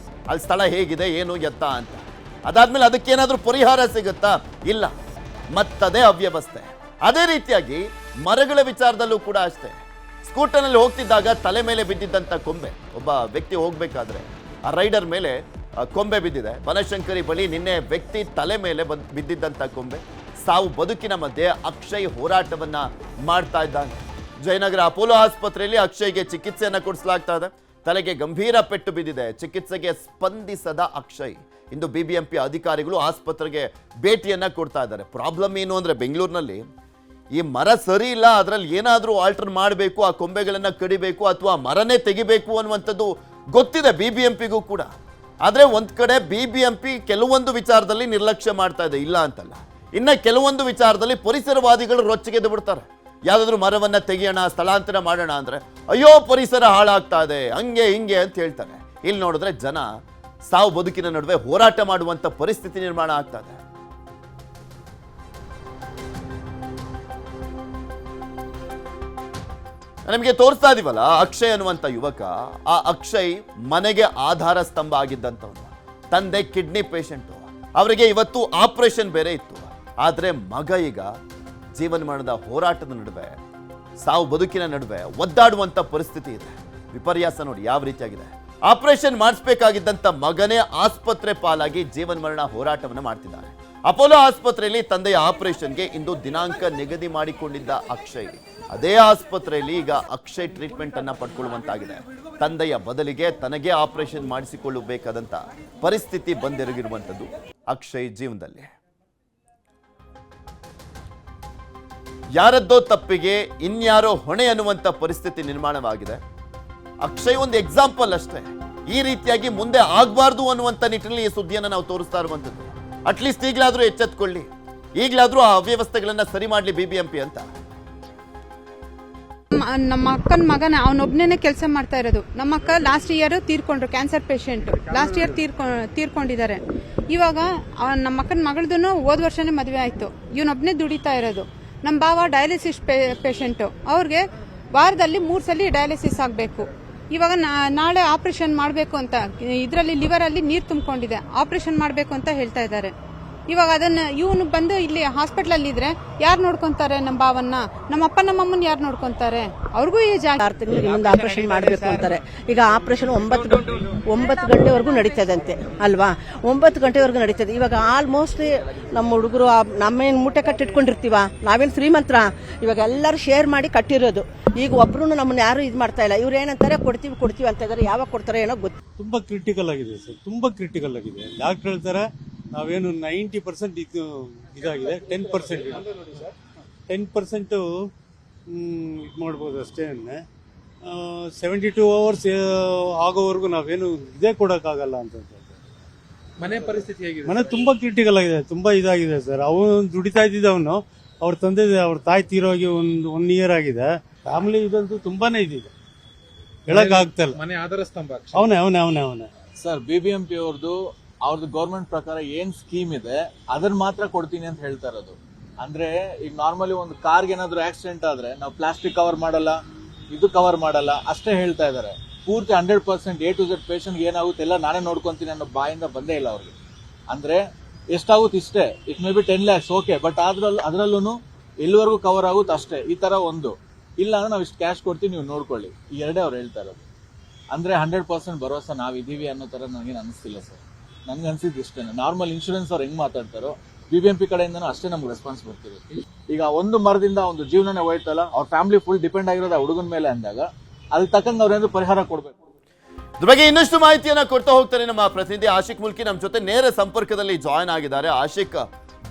Speaker 1: ಅಲ್ಲಿ ಸ್ಥಳ ಹೇಗಿದೆ ಏನು ಎತ್ತ ಅಂತ. ಅದಾದ್ಮೇಲೆ ಅದಕ್ಕೇನಾದರೂ ಪರಿಹಾರ ಸಿಗುತ್ತಾ? ಇಲ್ಲ, ಮತ್ತದೇ ಅವ್ಯವಸ್ಥೆ. ಅದೇ ರೀತಿಯಾಗಿ ಮರಗಳ ವಿಚಾರದಲ್ಲೂ ಕೂಡ ಅಷ್ಟೇ. ಸ್ಕೂಟರ್ನಲ್ಲಿ ಹೋಗ್ತಿದ್ದಾಗ ತಲೆ ಮೇಲೆ ಬಿದ್ದಿದ್ದಂಥ ಕೊಂಬೆ, ಒಬ್ಬ ವ್ಯಕ್ತಿ ಹೋಗ್ಬೇಕಾದ್ರೆ ಆ ರೈಡರ್ ಮೇಲೆ ಕೊಂಬೆ ಬಿದ್ದಿದೆ. ಬನಶಂಕರಿ ಬಳಿ ನಿನ್ನೆ ವ್ಯಕ್ತಿ ತಲೆ ಮೇಲೆ ಬಿದ್ದಿದ್ದಂಥ ಕೊಂಬೆ ಸಾವು ಬದುಕಿನ ಮಧ್ಯೆ ಅಕ್ಷಯ್ ಹೋರಾಟವನ್ನ ಮಾಡ್ತಾ ಇದ್ದಾನೆ. ಜಯನಗರ ಅಪೋಲೋ ಆಸ್ಪತ್ರೆಯಲ್ಲಿ ಅಕ್ಷಯ್ಗೆ ಚಿಕಿತ್ಸೆಯನ್ನ ಕೊಡಿಸಲಾಗ್ತಾ ಇದೆ. ತಲೆಗೆ ಗಂಭೀರ ಪೆಟ್ಟು ಬಿದ್ದಿದೆ. ಚಿಕಿತ್ಸೆಗೆ ಸ್ಪಂದಿಸದ ಅಕ್ಷಯ್ ಇಂದು ಬಿಬಿಎಂಪಿ ಅಧಿಕಾರಿಗಳು ಆಸ್ಪತ್ರೆಗೆ ಭೇಟಿಯನ್ನ ಕೊಡ್ತಾ ಇದ್ದಾರೆ. ಪ್ರಾಬ್ಲಮ್ ಏನು ಅಂದ್ರೆ ಬೆಂಗಳೂರಿನಲ್ಲಿ ಈ ಮರ ಸರಿ ಇಲ್ಲ, ಅದರಲ್ಲಿ ಏನಾದರೂ ಆಲ್ಟರ್ ಮಾಡಬೇಕು, ಆ ಕೊಂಬೆಗಳನ್ನ ಕಡಿಬೇಕು ಅಥವಾ ಮರನೇ ತೆಗಿಬೇಕು ಅನ್ನುವಂಥದ್ದು ಗೊತ್ತಿದೆ ಬಿಬಿಎಂಪಿಗೂ ಕೂಡ. ಆದರೆ ಒಂದ್ ಕಡೆ ಬಿಬಿಎಂಪಿ ಕೆಲವೊಂದು ವಿಚಾರದಲ್ಲಿ ನಿರ್ಲಕ್ಷ್ಯ ಮಾಡ್ತಾ ಇದೆ, ಇಲ್ಲ ಅಂತಲ್ಲ. ಇನ್ನ ಕೆಲವೊಂದು ವಿಚಾರದಲ್ಲಿ ಪರಿಸರವಾದಿಗಳು ರೊಚ್ಚಿಗೆದ್ದು ಬಿಡ್ತಾರೆ. ಯಾವ್ದಾದ್ರು ಮರವನ್ನ ತೆಗಿಯೋಣ, ಸ್ಥಳಾಂತರ ಮಾಡೋಣ ಅಂದ್ರೆ ಅಯ್ಯೋ ಪರಿಸರ ಹಾಳಾಗ್ತಾ ಇದೆ, ಹಂಗೆ ಹಿಂಗೆ ಅಂತ ಹೇಳ್ತಾರೆ. ಇಲ್ಲಿ ನೋಡಿದ್ರೆ ಜನ ಸಾವು ಬದುಕಿನ ನಡುವೆ ಹೋರಾಟ ಮಾಡುವಂತ ಪರಿಸ್ಥಿತಿ ನಿರ್ಮಾಣ ಆಗ್ತಾ ಇದೆ. ನಮಗೆ ತೋರಿಸ್ತಾ ಇದೀವಲ್ಲ, ಅಕ್ಷಯ್ ಅನ್ನುವಂಥ ಯುವಕ. ಆ ಅಕ್ಷಯ್ ಮನೆಗೆ ಆಧಾರ ಸ್ತಂಭ ಆಗಿದ್ದಂಥವ್ನು. ತಂದೆ ಕಿಡ್ನಿ ಪೇಷಂಟು, ಅವರಿಗೆ ಇವತ್ತು ಆಪರೇಷನ್ ಬೇರೆ ಇತ್ತು. ಆದರೆ ಮಗ ಈಗ ಜೀವನ ಮರಣದ ಹೋರಾಟದ ನಡುವೆ, ಸಾವು ಬದುಕಿನ ನಡುವೆ ಒದ್ದಾಡುವಂಥ ಪರಿಸ್ಥಿತಿ ಇದೆ. ವಿಪರ್ಯಾಸ ನೋಡಿ ಯಾವ ರೀತಿಯಾಗಿದೆ. ಆಪರೇಷನ್ ಮಾಡಿಸ್ಬೇಕಾಗಿದ್ದಂಥ ಮಗನೇ ಆಸ್ಪತ್ರೆ ಪಾಲಾಗಿ ಜೀವನ ಮರಣ ಹೋರಾಟವನ್ನು ಮಾಡ್ತಿದ್ದಾರೆ. ಅಪೋಲೋ ಆಸ್ಪತ್ರೆಯಲ್ಲಿ ತಂದೆಯ ಆಪರೇಷನ್ಗೆ ಇಂದು ದಿನಾಂಕ ನಿಗದಿ ಮಾಡಿಕೊಂಡಿದ್ದ ಅಕ್ಷಯ್ ಅದೇ ಆಸ್ಪತ್ರೆಯಲ್ಲಿ ಈಗ ಅಕ್ಷಯ್ ಟ್ರೀಟ್ಮೆಂಟ್ ಅನ್ನ ಪಡ್ಕೊಳ್ಳುವಂತಾಗಿದೆ. ತಂದೆಯ ಬದಲಿಗೆ ತನಗೆ ಆಪರೇಷನ್ ಮಾಡಿಸಿಕೊಳ್ಳಬೇಕಾದಂತ ಪರಿಸ್ಥಿತಿ ಬಂದೆರಗಿರುವಂಥದ್ದು ಅಕ್ಷಯ್ ಜೀವನದಲ್ಲಿ. ಯಾರದ್ದೋ ತಪ್ಪಿಗೆ ಇನ್ಯಾರೋ ಹೊಣೆ ಅನ್ನುವಂಥ ಪರಿಸ್ಥಿತಿ ನಿರ್ಮಾಣವಾಗಿದೆ. ಅಕ್ಷಯ್ ಒಂದು ಎಕ್ಸಾಂಪಲ್ ಅಷ್ಟೇ. ಈ ರೀತಿಯಾಗಿ ಮುಂದೆ ಆಗಬಾರ್ದು ಅನ್ನುವಂಥ ನಿಟ್ಟಿನಲ್ಲಿ ಈ ಸುದ್ದಿಯನ್ನು ನಾವು ತೋರಿಸ್ತಾ ಇರುವಂಥದ್ದು. ಅಟ್ಲೀಸ್ಟ್ ಈಗಲಾದರೂ ಎಚ್ಚೆತ್ಕೊಳ್ಳಿ, ಈಗಲಾದರೂ ಆ ಅವ್ಯವಸ್ಥೆಗಳನ್ನ ಸರಿ ಮಾಡಲಿ ಬಿಬಿಎಂಪಿ ಅಂತ.
Speaker 5: ನಮ್ಮ ಅಕ್ಕನ ಮಗನ ಅವನೊಬ್ಬನೇ ಕೆಲಸ ಮಾಡ್ತಾ ಇರೋದು. ನಮ್ಮ ಅಕ್ಕ ಲಾಸ್ಟ್ ಇಯರ್ ತೀರ್ಕೊಂಡ್ರು, ಕ್ಯಾನ್ಸರ್ ಪೇಷಂಟ್. ಲಾಸ್ಟ್ ಇಯರ್ ತೀರ್ಕೊಂಡಿದ್ದಾರೆ. ಇವಾಗ ನಮ್ಮ ಅಕ್ಕನ ಮಗಳದೂ ಹೋದ ವರ್ಷನೇ ಮದುವೆ ಆಯ್ತು. ಇವನೊಬ್ಬನೇ ದುಡಿತಾ ಇರೋದು. ನಮ್ಮ ಬಾವ ಡಯಾಲಿಸಿಸ್ ಪೇಷಂಟು. ಅವ್ರಿಗೆ ವಾರದಲ್ಲಿ 3 ಸಲ ಡಯಾಲಿಸಿಸ್ ಆಗಬೇಕು. ಇವಾಗ ನಾಳೆ ಆಪರೇಷನ್ ಮಾಡಬೇಕು ಅಂತ, ಇದರಲ್ಲಿ ಲಿವರಲ್ಲಿ ನೀರು ತುಂಬಿಕೊಂಡಿದೆ, ಆಪರೇಷನ್ ಮಾಡಬೇಕು ಅಂತ ಹೇಳ್ತಾ ಇದ್ದಾರೆ. ಇವಾಗ ಅದನ್ನ ಇವನು ಬಂದು ಇಲ್ಲಿ ಹಾಸ್ಪಿಟ್ಲಲ್ಲಿ ಇದ್ರೆ ಯಾರು ನೋಡ್ಕೊಂತಾರೆ? ನಮ್ಮ ಭಾವನ್ನ, ನಮ್ಮ ಅಪ್ಪ ನಮ್ಮಮ್ಮನ ಯಾರು ನೋಡ್ಕೊಂತಾರೆ? ಅವ್ರಿಗೂ ಈ ಜಾಗ
Speaker 6: 6 ತಿಂಗಳಿಗೆ ಇನ್ನೊಂದು ಆಪರೇಷನ್ ಮಾಡಬೇಕು ಅಂತಾರೆ. ಈಗ ಆಪರೇಷನ್ 9 ಗಂಟೆವರೆಗೂ ನಡೀತದಂತೆ ಅಲ್ವಾ? 9 ಗಂಟೆವರೆಗೂ ನಡೀತದೆ. ಇವಾಗ ಆಲ್ಮೋಸ್ಟ್ ನಮ್ಮ ಹುಡುಗರು ನಮ್ಮೇನು ಮೂಟೆ ಕಟ್ಟಿಟ್ಕೊಂಡಿರ್ತೀವ, ನಾವೇನು ಶ್ರೀಮಂತರ? ಇವಾಗ ಎಲ್ಲರೂ ಶೇರ್ ಮಾಡಿ ಕಟ್ಟಿರೋದು. ಈಗ ಒಬ್ರು ನಮ್ಮನ್ನ ಯಾರು ಇದು ಮಾಡ್ತಾ ಇಲ್ಲ. ಇವ್ರು ಏನಂತಾರೆ ಕೊಡ್ತೀವಿ ಅಂತ ಇದಾರೆ. ಯಾವಾಗ ಕೊಡ್ತಾರೆ ಏನೋ ಗೊತ್ತು.
Speaker 7: ತುಂಬಾ ಕ್ರಿಟಿಕಲ್ ಆಗಿದೆ ಸರ್, ತುಂಬಾ ಕ್ರಿಟಿಕಲ್ ಆಗಿದೆ. ಡಾಕ್ಟರ್ ಹೇಳ್ತಾರೆ ನಾವೇನು 90% ಇದಾಗಿದೆ, 10% ಇದು ಮಾಡ್ಬೋದು ಅಷ್ಟೇ. 72 hours ಆಗೋವರೆಗೂ ನಾವೇನು ಇದೇ ಕೊಡೋಕ್ಕಾಗಲ್ಲ ಅಂತ.
Speaker 8: ಮನೆ ಪರಿಸ್ಥಿತಿ ಹೇಗಿದೆ?
Speaker 7: ಮನೆ ತುಂಬಾ ಕ್ರಿಟಿಕಲ್ ಆಗಿದೆ, ತುಂಬಾ ಇದಾಗಿದೆ ಸರ್. ಅವನು ದುಡಿತಾ ಇದ್ದಿದ್ದ, ಅವನು ಅವ್ರ ತಂದೆ ಅವ್ರ ತಾಯಿ ತೀರೋಗಿ 1 year ಆಗಿದೆ. ಫ್ಯಾಮಿಲಿ ಇದಂತೂ ತುಂಬಾನೇ ಇದಿದೆ, ಹೇಳಕ್ ಆಗ್ತಾ ಇಲ್ಲ.
Speaker 8: ಮನೆ ಆಧಾರ ಸ್ತಂಭ
Speaker 7: ಅವನೇ
Speaker 9: ಸರ್. BBMP ಅವ್ರದ್ದು ಗೌರ್ಮೆಂಟ್ ಪ್ರಕಾರ ಏನ್ ಸ್ಕೀಮ್ ಇದೆ ಅದನ್ನ ಮಾತ್ರ ಕೊಡ್ತೀನಿ ಅಂತ ಹೇಳ್ತಾ ಇರೋದು. ಅಂದ್ರೆ ಈಗ ನಾರ್ಮಲಿ ಒಂದು ಕಾರ್ಗೆ ಏನಾದ್ರು ಆಕ್ಸಿಡೆಂಟ್ ಆದ್ರೆ ನಾವು ಪ್ಲಾಸ್ಟಿಕ್ ಕವರ್ ಮಾಡಲ್ಲ, ಇದು ಕವರ್ ಮಾಡಲ್ಲ ಅಷ್ಟೇ ಹೇಳ್ತಾ ಇದಾರೆ. ಪೂರ್ತಿ 100% A to Z ಪೇಷಂಟ್ ಏನಾಗುತ್ತೆ ಎಲ್ಲ ನಾನೇ ನೋಡ್ಕೊಂತೀನಿ ಅನ್ನೋ ಬಾಯಿಂದ ಬಂದೇ ಇಲ್ಲ ಅವ್ರಿಗೆ. ಅಂದ್ರೆ ಎಷ್ಟಾಗುತ್ತೆ ಇಷ್ಟೇ, it may be 10 lakhs okay, but ಅದ್ರಲ್ಲೂ ಎಲ್ಲಿವರೆಗೂ ಕವರ್ ಆಗುತ್ತೆ ಅಷ್ಟೇ. ಈ ತರ ಒಂದು ಇಲ್ಲ ಅಂದ್ರೆ ನಾವು ಇಷ್ಟು ಕ್ಯಾಶ್ ಕೊಡ್ತೀವಿ, ನೀವು ನೋಡ್ಕೊಳ್ಳಿ, ಈ ಎರಡೇ ಅವ್ರು ಹೇಳ್ತಾ ಇರೋದು. ಅಂದ್ರೆ 100% ಭರವಸೆ ನಾವಿದೀವಿ ಅನ್ನೋ ತರ ನನಗೇನು ಅನಿಸ್ತಿಲ್ಲ ಸರ್. ನನ್ಗೆ ಅನ್ಸಿದ್ದು ಇಷ್ಟೇ. ನಾರ್ಮಲ್ ಇನ್ಶೂರೆನ್ಸ್ ಅವ್ರು ಹೆಂಗ್ ಮಾತಾಡ್ತಾರೋ BBMP ಕಡೆಯಿಂದನೂ ಅಷ್ಟೇ ನಮ್ಗೆ ರೆಸ್ಪಾನ್ಸ್ ಬರ್ತಿರುತ್ತೆ. ಈಗ ಒಂದು ಮರದಿಂದ ಒಂದು ಜೀವನನೇ ಹೋಯ್ತಲ್ಲ, ಅವ್ರ ಫ್ಯಾಮಿಲಿ ಫುಲ್ ಡಿಪೆಂಡ್ ಆಗಿರೋದು ಆ ಹುಡುಗನ ಮೇಲೆ ಅಂದಾಗ ಅದಕ್ಕೆ ತಕ್ಕಂಗೆ ಅವ್ರೇನಾದ್ರು ಪರಿಹಾರ ಕೊಡ್ಬೇಕು.
Speaker 1: ಇದ್ರ ಬಗ್ಗೆ ಇನ್ನಷ್ಟು ಮಾಹಿತಿಯನ್ನ ಕೊಡ್ತಾ ಹೋಗ್ತಾರೆ ನಮ್ಮ ಪ್ರತಿನಿಧಿ ಆಶಿಕ್ ಮುಲ್ಕಿ ನಮ್ಮ ಜೊತೆ ನೇರ ಸಂಪರ್ಕದಲ್ಲಿ ಜಾಯ್ನ್ ಆಗಿದ್ದಾರೆ. ಆಶಿಕ್,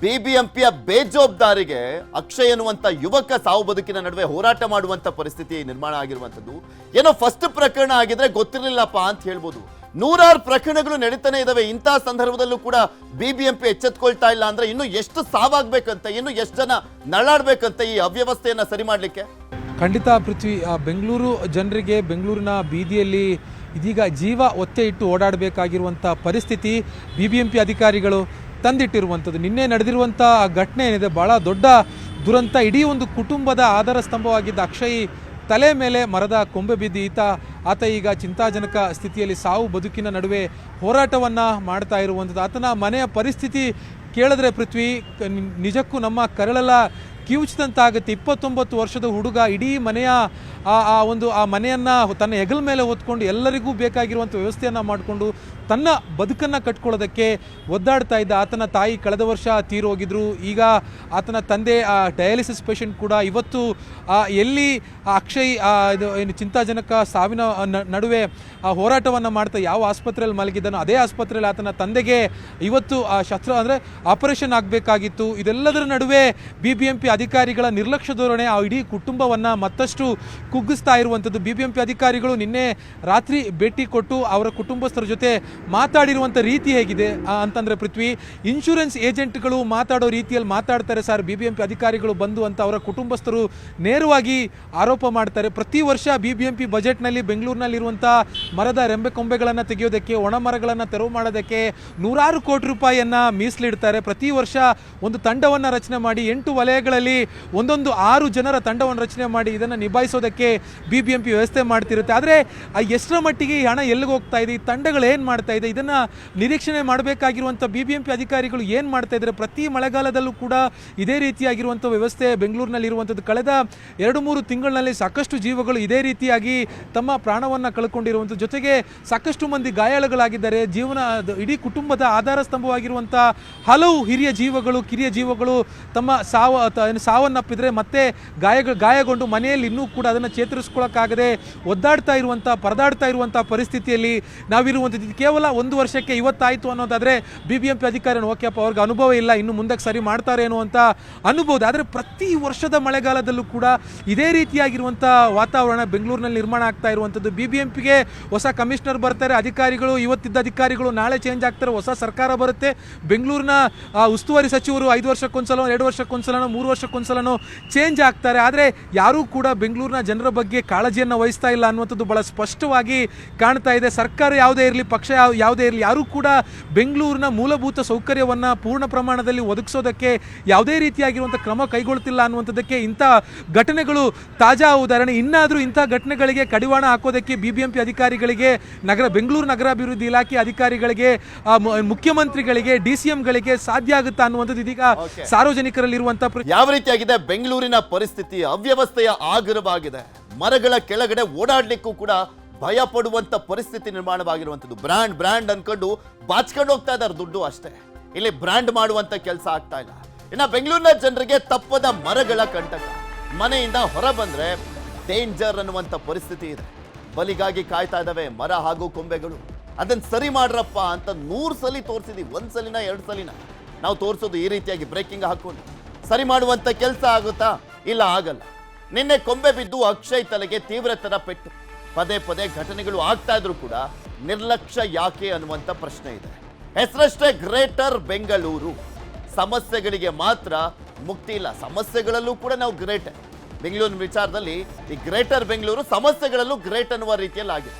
Speaker 1: BBMPಯ ಬೇಜವಾಬ್ದಾರಿಗೆ ಅಕ್ಷಯ್ ಎನ್ನುವಂತ ಯುವಕ ಸಾವು ಬದುಕಿನ ನಡುವೆ ಹೋರಾಟ ಮಾಡುವಂತ ಪರಿಸ್ಥಿತಿ ನಿರ್ಮಾಣ ಆಗಿರುವಂತದ್ದು. ಏನೋ ಫಸ್ಟ್ ಪ್ರಕರಣ ಆಗಿದ್ರೆ ಗೊತ್ತಿರಲಿಲ್ಲಪ್ಪ ಅಂತ ಹೇಳ್ಬೋದು. 100 ಪ್ರಕರಣಗಳು ನಡೀತಾನೆ ಇದಾವೆ. ಇಂತಹ ಸಂದರ್ಭದಲ್ಲೂ ಕೂಡ BBMP ಎಚ್ಚೆತ್ಕೊಳ್ತಾ ಇಲ್ಲ ಅಂದ್ರೆ ಇನ್ನು ಎಷ್ಟು ಸಾವಾಗ್ಬೇಕಂತ, ಇನ್ನು ಎಷ್ಟು ಜನ ನಳಾಡ್ಬೇಕಂತ ಈ ಅವ್ಯವಸ್ಥೆಯನ್ನ ಸರಿ ಮಾಡ್ಲಿಕ್ಕೆ?
Speaker 8: ಖಂಡಿತ ಪೃಥ್ವಿ, ಬೆಂಗಳೂರು ಜನರಿಗೆ ಬೆಂಗಳೂರಿನ ಬೀದಿಯಲ್ಲಿ ಇದೀಗ ಜೀವ ಒತ್ತೆ ಇಟ್ಟು ಓಡಾಡಬೇಕಾಗಿರುವಂಥ ಪರಿಸ್ಥಿತಿ BBMP ಅಧಿಕಾರಿಗಳು ತಂದಿಟ್ಟಿರುವಂಥದ್ದು. ನಿನ್ನೆ ನಡೆದಿರುವಂಥ ಘಟನೆ ಏನಿದೆ ಭಾಳ ದೊಡ್ಡ ದುರಂತ. ಇಡೀ ಒಂದು ಕುಟುಂಬದ ಆಧಾರ ಸ್ತಂಭವಾಗಿದ್ದ ಅಕ್ಷಯ್ ತಲೆ ಮೇಲೆ ಮರದ ಕೊಂಬೆ ಬಿದ್ದು ಆತ ಈಗ ಚಿಂತಾಜನಕ ಸ್ಥಿತಿಯಲ್ಲಿ ಸಾವು ಬದುಕಿನ ನಡುವೆ ಹೋರಾಟವನ್ನು ಮಾಡ್ತಾ ಇರುವಂಥದ್ದು. ಆತನ ಮನೆಯ ಪರಿಸ್ಥಿತಿ ಕೇಳಿದ್ರೆ ಪೃಥ್ವಿ ನಿಜಕ್ಕೂ ನಮ್ಮ ಕರಳೆಲ್ಲ ಕಿವುಚಿದಂತಾಗುತ್ತೆ. 29 ವರ್ಷದ ಹುಡುಗ ಇಡೀ ಮನೆಯ ಆ ಮನೆಯನ್ನು ತನ್ನ ಹೆಗಲ ಮೇಲೆ ಹೊತ್ಕೊಂಡು ಎಲ್ಲರಿಗೂ ಬೇಕಾಗಿರುವಂಥ ವ್ಯವಸ್ಥೆಯನ್ನು ಮಾಡಿಕೊಂಡು ತನ್ನ ಬದುಕನ್ನು ಕಟ್ಕೊಳ್ಳೋದಕ್ಕೆ ಒದ್ದಾಡ್ತಾ ಇದ್ದ ಆತನ ತಾಯಿ ಕಳೆದ ವರ್ಷ ತೀರೋಗಿದ್ರು. ಈಗ ಆತನ ತಂದೆ ಡಯಾಲಿಸಿಸ್ ಪೇಷಂಟ್ ಕೂಡ. ಇವತ್ತು ಎಲ್ಲಿ ಅಕ್ಷಯ್ ಇದು ಏನು ಚಿಂತಾಜನಕ ಸಾವಿನ ನಡುವೆ ಹೋರಾಟವನ್ನು ಮಾಡ್ತಾ ಯಾವ ಆಸ್ಪತ್ರೆಯಲ್ಲಿ ಮಲಗಿದ್ದಾನೋ ಅದೇ ಆಸ್ಪತ್ರೆಯಲ್ಲಿ ಆತನ ತಂದೆಗೆ ಇವತ್ತು ಅಂದರೆ ಆಪರೇಷನ್ ಆಗಬೇಕಾಗಿತ್ತು. ಇದೆಲ್ಲದರ ನಡುವೆ BBMP ಅಧಿಕಾರಿಗಳ ನಿರ್ಲಕ್ಷ್ಯ ಧೋರಣೆ ಆ ಇಡೀ ಕುಟುಂಬವನ್ನು ಮತ್ತಷ್ಟು ಕುಗ್ಗಿಸ್ತಾ ಇರುವಂಥದ್ದು. BBMP ಅಧಿಕಾರಿಗಳು ನಿನ್ನೆ ರಾತ್ರಿ ಭೇಟಿ ಕೊಟ್ಟು ಅವರ ಕುಟುಂಬಸ್ಥರ ಜೊತೆ ಮಾತಾಡಿರುವಂಥ ರೀತಿ ಹೇಗಿದೆ ಅಂತಂದರೆ ಪೃಥ್ವಿ, ಇನ್ಶೂರೆನ್ಸ್ ಏಜೆಂಟ್ಗಳು ಮಾತಾಡೋ ರೀತಿಯಲ್ಲಿ ಮಾತಾಡ್ತಾರೆ ಸರ್ BBMP ಅಧಿಕಾರಿಗಳು ಬಂದು ಅಂತ ಅವರ ಕುಟುಂಬಸ್ಥರು ನೇರವಾಗಿ ಆರೋಪ ಮಾಡ್ತಾರೆ. ಪ್ರತಿ ವರ್ಷ BBMP ಬಜೆಟ್ನಲ್ಲಿ ಬೆಂಗಳೂರಿನಲ್ಲಿರುವಂಥ ಮರದ ರೆಂಬೆ ಕೊಂಬೆಗಳನ್ನು ತೆಗೆಯೋದಕ್ಕೆ, ಒಣ ಮರಗಳನ್ನು ತೆರವು ಮಾಡೋದಕ್ಕೆ 100 ಕೋಟಿ ರೂಪಾಯಿಯನ್ನು ಮೀಸಲಿಡ್ತಾರೆ. ಪ್ರತಿ ವರ್ಷ ಒಂದು ತಂಡವನ್ನು ರಚನೆ ಮಾಡಿ 8 ವಲಯಗಳಲ್ಲಿ ಒಂದೊಂದು 6 ಜನರ ತಂಡವನ್ನು ರಚನೆ ಮಾಡಿ ಇದನ್ನು ನಿಭಾಯಿಸೋದಕ್ಕೆ BBMP ವ್ಯವಸ್ಥೆ ಮಾಡ್ತಿರುತ್ತೆ. ಆದರೆ ಎಷ್ಟರ ಮಟ್ಟಿಗೆ ಈ ಹಣ ಎಲ್ಲಿಗೆ ಹೋಗ್ತಾ ಇದೆ, ಈ ತಂಡಗಳು ಏನು ಮಾಡ್ತಾ ಇದೆ, ಇದನ್ನು ನಿರೀಕ್ಷಣೆ ಮಾಡಬೇಕಾಗಿರುವಂಥ BBMP ಅಧಿಕಾರಿಗಳು ಏನು ಮಾಡ್ತಾ ಇದ್ದಾರೆ? ಪ್ರತಿ ಮಳೆಗಾಲದಲ್ಲೂ ಕೂಡ ಇದೇ ರೀತಿಯಾಗಿರುವಂಥ ವ್ಯವಸ್ಥೆ ಬೆಂಗಳೂರಿನಲ್ಲಿರುವಂಥದ್ದು. ಕಳೆದ 2-3 ತಿಂಗಳಿನಲ್ಲಿ ಸಾಕಷ್ಟು ಜೀವಗಳು ಇದೇ ರೀತಿಯಾಗಿ ತಮ್ಮ ಪ್ರಾಣವನ್ನು ಕಳ್ಕೊಂಡಿರುವಂಥದ್ದು. ಜೊತೆಗೆ ಸಾಕಷ್ಟು ಮಂದಿ ಗಾಯಾಳುಗಳಾಗಿದ್ದಾರೆ. ಇಡೀ ಕುಟುಂಬದ ಆಧಾರ ಸ್ತಂಭವಾಗಿರುವಂಥ ಹಲವು ಹಿರಿಯ ಜೀವಗಳು, ಕಿರಿಯ ಜೀವಗಳು ತಮ್ಮ ಸಾವನ್ನಪ್ಪಿದ್ರೆ ಮತ್ತೆ ಗಾಯಗೊಂಡು ಮನೆಯಲ್ಲಿ ಇನ್ನೂ ಕೂಡ ಅದನ್ನು ಚೇತರಿಸ್ಕೊಳ್ಳೋಕ್ಕಾಗದೆ ಪರದಾಡ್ತಾ ಇರುವಂಥ ಪರಿಸ್ಥಿತಿಯಲ್ಲಿ ನಾವಿರುವಂಥದ್ದು. ಕೇವಲ 1 ವರ್ಷಕ್ಕೆ ಇವತ್ತಾಯಿತು ಅನ್ನೋದಾದರೆ BBMP ಅಧಿಕಾರಿಗಳು ಓಕೆಪ್ಪ, ಅವ್ರಿಗೆ ಅನುಭವ ಇಲ್ಲ, ಇನ್ನು ಮುಂದಕ್ಕೆ ಸರಿ ಮಾಡ್ತಾರೇನೋ ಅಂತ ಅನ್ಬೋದು. ಆದರೆ ಪ್ರತಿ ವರ್ಷದ ಮಳೆಗಾಲದಲ್ಲೂ ಕೂಡ ಇದೇ ರೀತಿಯಾಗಿರುವಂಥ ವಾತಾವರಣ ಬೆಂಗಳೂರಿನಲ್ಲಿ ನಿರ್ಮಾಣ ಆಗ್ತಾ ಇರುವಂಥದ್ದು. BBMPಗೆ ಹೊಸ ಕಮಿಷನರ್ ಬರ್ತಾರೆ, ಅಧಿಕಾರಿಗಳು ಇವತ್ತಿದ್ದ ಅಧಿಕಾರಿಗಳು ನಾಳೆ ಚೇಂಜ್ ಆಗ್ತಾರೆ, ಹೊಸ ಸರ್ಕಾರ ಬರುತ್ತೆ. ಬೆಂಗಳೂರಿನ ಉಸ್ತುವಾರಿ ಸಚಿವರು 5 ವರ್ಷಕ್ಕೊಂದ್ಸಲ, 2 ವರ್ಷಕ್ಕೊಂದ್ಸಲ, 3 ವರ್ಷ ವರ್ಷಕ್ಕೊಂದ್ಸಲನೋ ಚೇಂಜ್ ಆಗ್ತಾರೆ. ಆದರೆ ಯಾರೂ ಕೂಡ ಬೆಂಗಳೂರಿನ ಜನರ ಬಗ್ಗೆ ಕಾಳಜಿಯನ್ನು ವಹಿಸ್ತಾ ಇಲ್ಲ ಅನ್ನುವಂಥದ್ದು ಭಾಳ ಸ್ಪಷ್ಟವಾಗಿ ಕಾಣ್ತಾ ಇದೆ. ಸರ್ಕಾರ ಯಾವುದೇ ಇರಲಿ, ಪಕ್ಷ ಯಾವುದೇ ಇರಲಿ, ಯಾರೂ ಕೂಡ ಬೆಂಗಳೂರಿನ ಮೂಲಭೂತ ಸೌಕರ್ಯವನ್ನು ಪೂರ್ಣ ಪ್ರಮಾಣದಲ್ಲಿ ಒದಗಿಸೋದಕ್ಕೆ ಯಾವುದೇ ರೀತಿಯಾಗಿರುವಂಥ ಕ್ರಮ ಕೈಗೊಳ್ತಿಲ್ಲ ಅನ್ನುವಂಥದ್ದಕ್ಕೆ ಇಂಥ ಘಟನೆಗಳು ತಾಜಾ ಉದಾಹರಣೆ. ಇನ್ನಾದರೂ ಇಂಥ ಘಟನೆಗಳಿಗೆ ಕಡಿವಾಣ ಹಾಕೋದಕ್ಕೆ BBMP ಅಧಿಕಾರಿಗಳಿಗೆ, ಬೆಂಗಳೂರು ನಗರಾಭಿವೃದ್ಧಿ ಇಲಾಖೆ ಅಧಿಕಾರಿಗಳಿಗೆ, ಮುಖ್ಯಮಂತ್ರಿಗಳಿಗೆ, DCMಗಳಿಗೆ ಸಾಧ್ಯ ಆಗುತ್ತಾ ಅನ್ನುವಂಥದ್ದು ಇದೀಗ ಸಾರ್ವಜನಿಕರಲ್ಲಿರುವಂಥ
Speaker 1: ಯಾವ ರೀತಿಯಾಗಿದೆ ಬೆಂಗಳೂರಿನ ಪರಿಸ್ಥಿತಿ? ಅವ್ಯವಸ್ಥೆಯ ಆಗರವಾಗಿದೆ. ಮರಗಳ ಕೆಳಗಡೆ ಓಡಾಡ್ಲಿಕ್ಕೂ ಕೂಡ ಭಯ ಪಡುವಂತ ಪರಿಸ್ಥಿತಿ ನಿರ್ಮಾಣವಾಗಿರುವಂಥದ್ದು. ಬ್ರ್ಯಾಂಡ್ ಅನ್ಕೊಂಡು ಬಾಚ್ಕೊಂಡು ಹೋಗ್ತಾ ಇದ್ದಾರೆ ದುಡ್ಡು ಅಷ್ಟೇ. ಇಲ್ಲಿ ಬ್ರ್ಯಾಂಡ್ ಮಾಡುವಂತ ಕೆಲಸ ಆಗ್ತಾ ಇಲ್ಲ. ಇನ್ನ ಬೆಂಗಳೂರಿನ ಜನರಿಗೆ ತಪ್ಪದ ಮರಗಳ ಕಂಟಕ. ಮನೆಯಿಂದ ಹೊರ ಬಂದ್ರೆ ಡೇಂಜರ್ ಅನ್ನುವಂತ ಪರಿಸ್ಥಿತಿ ಇದೆ. ಬಲಿಗಾಗಿ ಕಾಯ್ತಾ ಇದ್ದಾವೆ ಮರ ಹಾಗೂ ಕೊಂಬೆಗಳು. ಅದನ್ನ ಸರಿ ಮಾಡ್ರಪ್ಪ ಅಂತ 100 ಸಲ ತೋರಿಸಿದೀವಿ. 1 ಸಲಿನ 2 ಸಲಿನ ನಾವು ತೋರಿಸೋದು ಈ ರೀತಿಯಾಗಿ ಬ್ರೇಕಿಂಗ್ ಹಾಕೊಂಡು. ಸರಿ ಮಾಡುವಂತ ಕೆಲಸ ಆಗುತ್ತಾ? ಇಲ್ಲ, ಆಗಲ್ಲ. ನಿನ್ನೆ ಕೊಂಬೆ ಬಿದ್ದು ಅಕ್ಷಯ್ ತಲೆಗೆ ತೀವ್ರತರ ಪೆಟ್ಟು. ಪದೇ ಪದೇ ಘಟನೆಗಳು ಆಗ್ತಾ ಇದ್ರು ಕೂಡ ನಿರ್ಲಕ್ಷ್ಯ ಯಾಕೆ ಅನ್ನುವಂಥ ಪ್ರಶ್ನೆ ಇದೆ. ಹೆಸರಷ್ಟೇ ಗ್ರೇಟರ್ ಬೆಂಗಳೂರು, ಸಮಸ್ಯೆಗಳಿಗೆ ಮಾತ್ರ ಮುಕ್ತಿ ಇಲ್ಲ. ಸಮಸ್ಯೆಗಳಲ್ಲೂ ಕೂಡ ನಾವು ಗ್ರೇಟ್. ಬೆಂಗಳೂರಿನ ವಿಚಾರದಲ್ಲಿ ಈ ಗ್ರೇಟರ್ ಬೆಂಗಳೂರು ಸಮಸ್ಯೆಗಳಲ್ಲೂ ಗ್ರೇಟ್ ಅನ್ನುವ ರೀತಿಯಲ್ಲಿ ಆಗಿದೆ.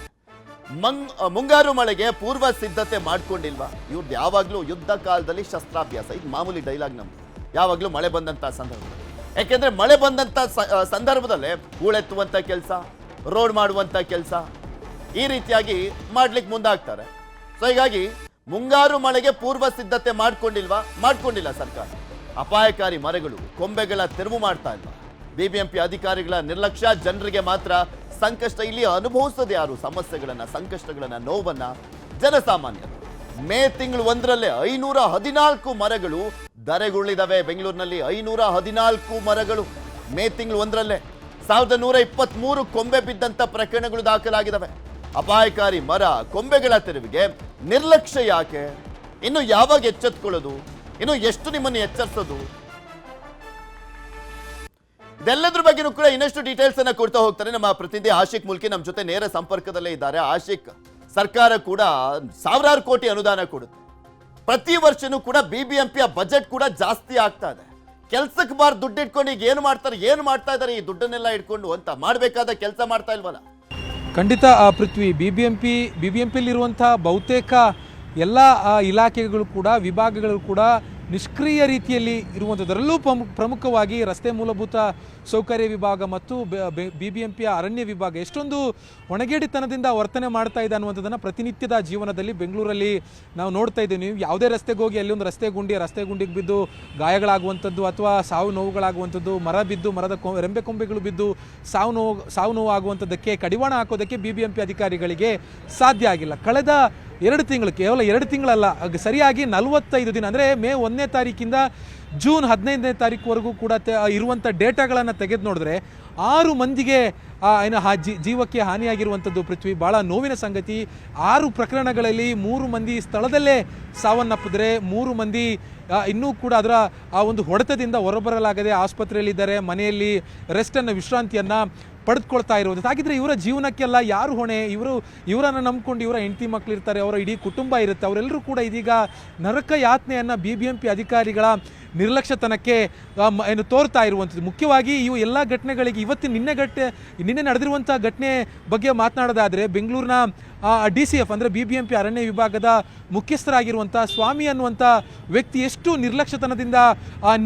Speaker 1: ಮುಂಗಾರು ಮಳೆಗೆ ಪೂರ್ವ ಸಿದ್ಧತೆ ಮಾಡ್ಕೊಂಡಿಲ್ವಾ? ಇವ್ರದ್ದು ಯಾವಾಗಲೂ ಯುದ್ಧ ಕಾಲದಲ್ಲಿ ಶಸ್ತ್ರಾಭ್ಯಾಸ. ಇದು ಮಾಮೂಲಿ ಡೈಲಾಗ್ ನಮ್ದು. ಯಾವಾಗಲೂ ಮಳೆ ಬಂದಂಥ ಸಂದರ್ಭದಲ್ಲಿ. ಯಾಕೆಂದ್ರೆ ಮಳೆ ಬಂದಂಥ ಸಂದರ್ಭದಲ್ಲೇ ಹೂಳೆತ್ತುವಂಥ ಕೆಲಸ, ರೋಡ್ ಮಾಡುವಂಥ ಕೆಲಸ, ಈ ರೀತಿಯಾಗಿ ಮಾಡ್ಲಿಕ್ಕೆ ಮುಂದಾಗ್ತಾರೆ. ಸೊ ಹೀಗಾಗಿ ಮುಂಗಾರು ಮಳೆಗೆ ಪೂರ್ವ ಸಿದ್ಧತೆ ಮಾಡ್ಕೊಂಡಿಲ್ಲ ಸರ್ಕಾರ. ಅಪಾಯಕಾರಿ ಮರಗಳು, ಕೊಂಬೆಗಳ ತೆರವು ಮಾಡ್ತಾ ಇಲ್ಲ. BBMP ಅಧಿಕಾರಿಗಳ ನಿರ್ಲಕ್ಷ್ಯ ಜನರಿಗೆ ಮಾತ್ರ ಸಂಕಷ್ಟ. ಇಲ್ಲಿ ಅನುಭವಿಸೋದು ಯಾರು ಸಮಸ್ಯೆಗಳನ್ನ, ಸಂಕಷ್ಟಗಳನ್ನ, ನೋವನ್ನ? ಜನಸಾಮಾನ್ಯರು. ಮೇ ತಿಂಗಳು 1ರಲ್ಲೇ 514 ಮರಗಳು ಧರೆಗುರುಳಿದವೆ ಬೆಂಗಳೂರಿನಲ್ಲಿ. 514 ಮರಗಳು ಮೇ ತಿಂಗಳು 1ರಲ್ಲೇ. 1123 ಕೊಂಬೆ ಬಿದ್ದಂತ ಪ್ರಕರಣಗಳು ದಾಖಲಾಗಿದ್ದಾವೆ. ಅಪಾಯಕಾರಿ ಮರ, ಕೊಂಬೆಗಳ ತೆರವಿಗೆ ನಿರ್ಲಕ್ಷ್ಯ ಯಾಕೆ? ಇನ್ನು ಯಾವಾಗ ಎಚ್ಚೆತ್ಕೊಳ್ಳೋದು? ಇನ್ನು ಎಷ್ಟು ನಿಮ್ಮನ್ನು ಎಚ್ಚರಿಸೋದು? ಇದೆಲ್ಲದ್ರ ಬಗ್ಗೆನೂ ಕೂಡ ಇನ್ನಷ್ಟು ಡೀಟೇಲ್ಸ್ ಅನ್ನ ಕೊಡ್ತಾ ಹೋಗ್ತಾರೆ ನಮ್ಮ ಪ್ರತಿನಿಧಿ ಆಶಿಕ್ ಮುಲ್ಕಿ ನಮ್ಮ ಜೊತೆ ನೇರ ಸಂಪರ್ಕದಲ್ಲೇ ಇದ್ದಾರೆ. ಆಶಿಕ್, ಸರ್ಕಾರ ಕೂಡ ಸಾವಿರಾರು ಕೋಟಿ ಅನುದಾನ ಕೊಡುತ್ತೆ. ಪ್ರತಿ ವರ್ಷನೂ ಕೂಡ BBMP ಬಜೆಟ್ ಕೂಡ ಜಾಸ್ತಿ ಆಗ್ತಾ ಇದೆ. ಕೆಲ್ಸಕ್ಕೆ ಬಾರ್ ದುಡ್ಡು ಇಟ್ಕೊಂಡು ಈಗ ಏನು ಮಾಡ್ತಾ ಇದ್ದಾರೆ ಈ ದುಡ್ಡನ್ನೆಲ್ಲ ಇಟ್ಕೊಂಡು ಅಂತ? ಮಾಡಬೇಕಾದ ಕೆಲಸ ಮಾಡ್ತಾ ಇಲ್ವಲ್ಲ?
Speaker 8: ಖಂಡಿತ ಪೃಥ್ವಿ, BBMPಯಲ್ಲಿರುವಂಥ ಬಹುತೇಕ ಎಲ್ಲ ಇಲಾಖೆಗಳು ಕೂಡ, ವಿಭಾಗಗಳು ಕೂಡ ನಿಷ್ಕ್ರಿಯ ರೀತಿಯಲ್ಲಿ ಇರುವಂಥದ್ದರಲ್ಲೂ ಪ್ರಮುಖವಾಗಿ ರಸ್ತೆ ಮೂಲಭೂತ ಸೌಕರ್ಯ ವಿಭಾಗ ಮತ್ತು BBMPಯ ಅರಣ್ಯ ವಿಭಾಗ ಎಷ್ಟೊಂದು ಒಣಗೇಡಿತನದಿಂದ ವರ್ತನೆ ಮಾಡ್ತಾ ಇದೆ ಅನ್ನುವಂಥದ್ದನ್ನು ಪ್ರತಿನಿತ್ಯದ ಜೀವನದಲ್ಲಿ ಬೆಂಗಳೂರಲ್ಲಿ ನಾವು ನೋಡ್ತಾ ಇದ್ದೀವಿ. ನೀವು ಯಾವುದೇ ರಸ್ತೆಗೆ ಹೋಗಿ ಅಲ್ಲಿ ಒಂದು ರಸ್ತೆ ಗುಂಡಿಗೆ ಬಿದ್ದು ಗಾಯಗಳಾಗುವಂಥದ್ದು ಅಥವಾ ಸಾವು ನೋವುಗಳಾಗುವಂಥದ್ದು, ಮರ ಬಿದ್ದು ಮರದ ರೆಂಬೆ ಕೊಂಬೆಗಳು ಬಿದ್ದು ಸಾವು ನೋವು ಆಗುವಂಥದ್ದಕ್ಕೆ ಕಡಿವಾಣ ಹಾಕೋದಕ್ಕೆ BBMP ಅಧಿಕಾರಿಗಳಿಗೆ ಸಾಧ್ಯ ಆಗಿಲ್ಲ. ಕಳೆದ 2 ತಿಂಗಳು, ಕೇವಲ 2 ತಿಂಗಳಲ್ಲ, ಸರಿಯಾಗಿ 45 ದಿನ, ಅಂದರೆ ಮೇ 1ನೇ ತಾರೀಕಿಂದ ಜೂನ್ 15ನೇ ತಾರೀಕುವರೆಗೂ ಕೂಡ ಇರುವಂಥ ಡೇಟಾಗಳನ್ನು ತೆಗೆದು ನೋಡಿದ್ರೆ 6 ಮಂದಿಗೆ ಜೀವಕ್ಕೆ ಹಾನಿಯಾಗಿರುವಂಥದ್ದು ಪೃಥ್ವಿ. ಭಾಳ ನೋವಿನ ಸಂಗತಿ. 6 ಪ್ರಕರಣಗಳಲ್ಲಿ 3 ಮಂದಿ ಸ್ಥಳದಲ್ಲೇ ಸಾವನ್ನಪ್ಪಿದ್ರೆ, 3 ಮಂದಿ ಇನ್ನೂ ಕೂಡ ಅದರ ಒಂದು ಹೊಡೆತದಿಂದ ಹೊರಬರಲಾಗದೆ ಆಸ್ಪತ್ರೆಯಲ್ಲಿದ್ದಾರೆ, ಮನೆಯಲ್ಲಿ ವಿಶ್ರಾಂತಿಯನ್ನು ಪಡೆದುಕೊಳ್ತಾ ಇರೋದು. ಹಾಗಿದ್ರೆ ಇವರ ಜೀವನಕ್ಕೆಲ್ಲ ಯಾರು ಹೊಣೆ? ಇವರನ್ನು ನಂಬ್ಕೊಂಡು ಇವರ ಹೆಂಡತಿ ಮಕ್ಕಳಿರ್ತಾರೆ, ಅವರ ಇಡೀ ಕುಟುಂಬ ಇರುತ್ತೆ. ಅವರೆಲ್ಲರೂ ಕೂಡ ಇದೀಗ ನರಕ ಯಾತನೆಯನ್ನು BBMP ಅಧಿಕಾರಿಗಳ ನಿರ್ಲಕ್ಷ್ಯತನಕ್ಕೆ ತೋರ್ತಾ ಇರುವಂಥದ್ದು. ಮುಖ್ಯವಾಗಿ ಇವು ಎಲ್ಲ ಘಟನೆಗಳಿಗೆ ನಿನ್ನೆ ನಡೆದಿರುವಂಥ ಘಟನೆ ಬಗ್ಗೆ ಮಾತನಾಡೋದಾದರೆ, ಬೆಂಗಳೂರಿನ DCF ಅಂದರೆ BBMP ಅರಣ್ಯ ವಿಭಾಗದ ಮುಖ್ಯಸ್ಥರಾಗಿರುವಂಥ ಸ್ವಾಮಿ ಅನ್ನುವಂಥ ವ್ಯಕ್ತಿ ಎಷ್ಟು ನಿರ್ಲಕ್ಷ್ಯತನದಿಂದ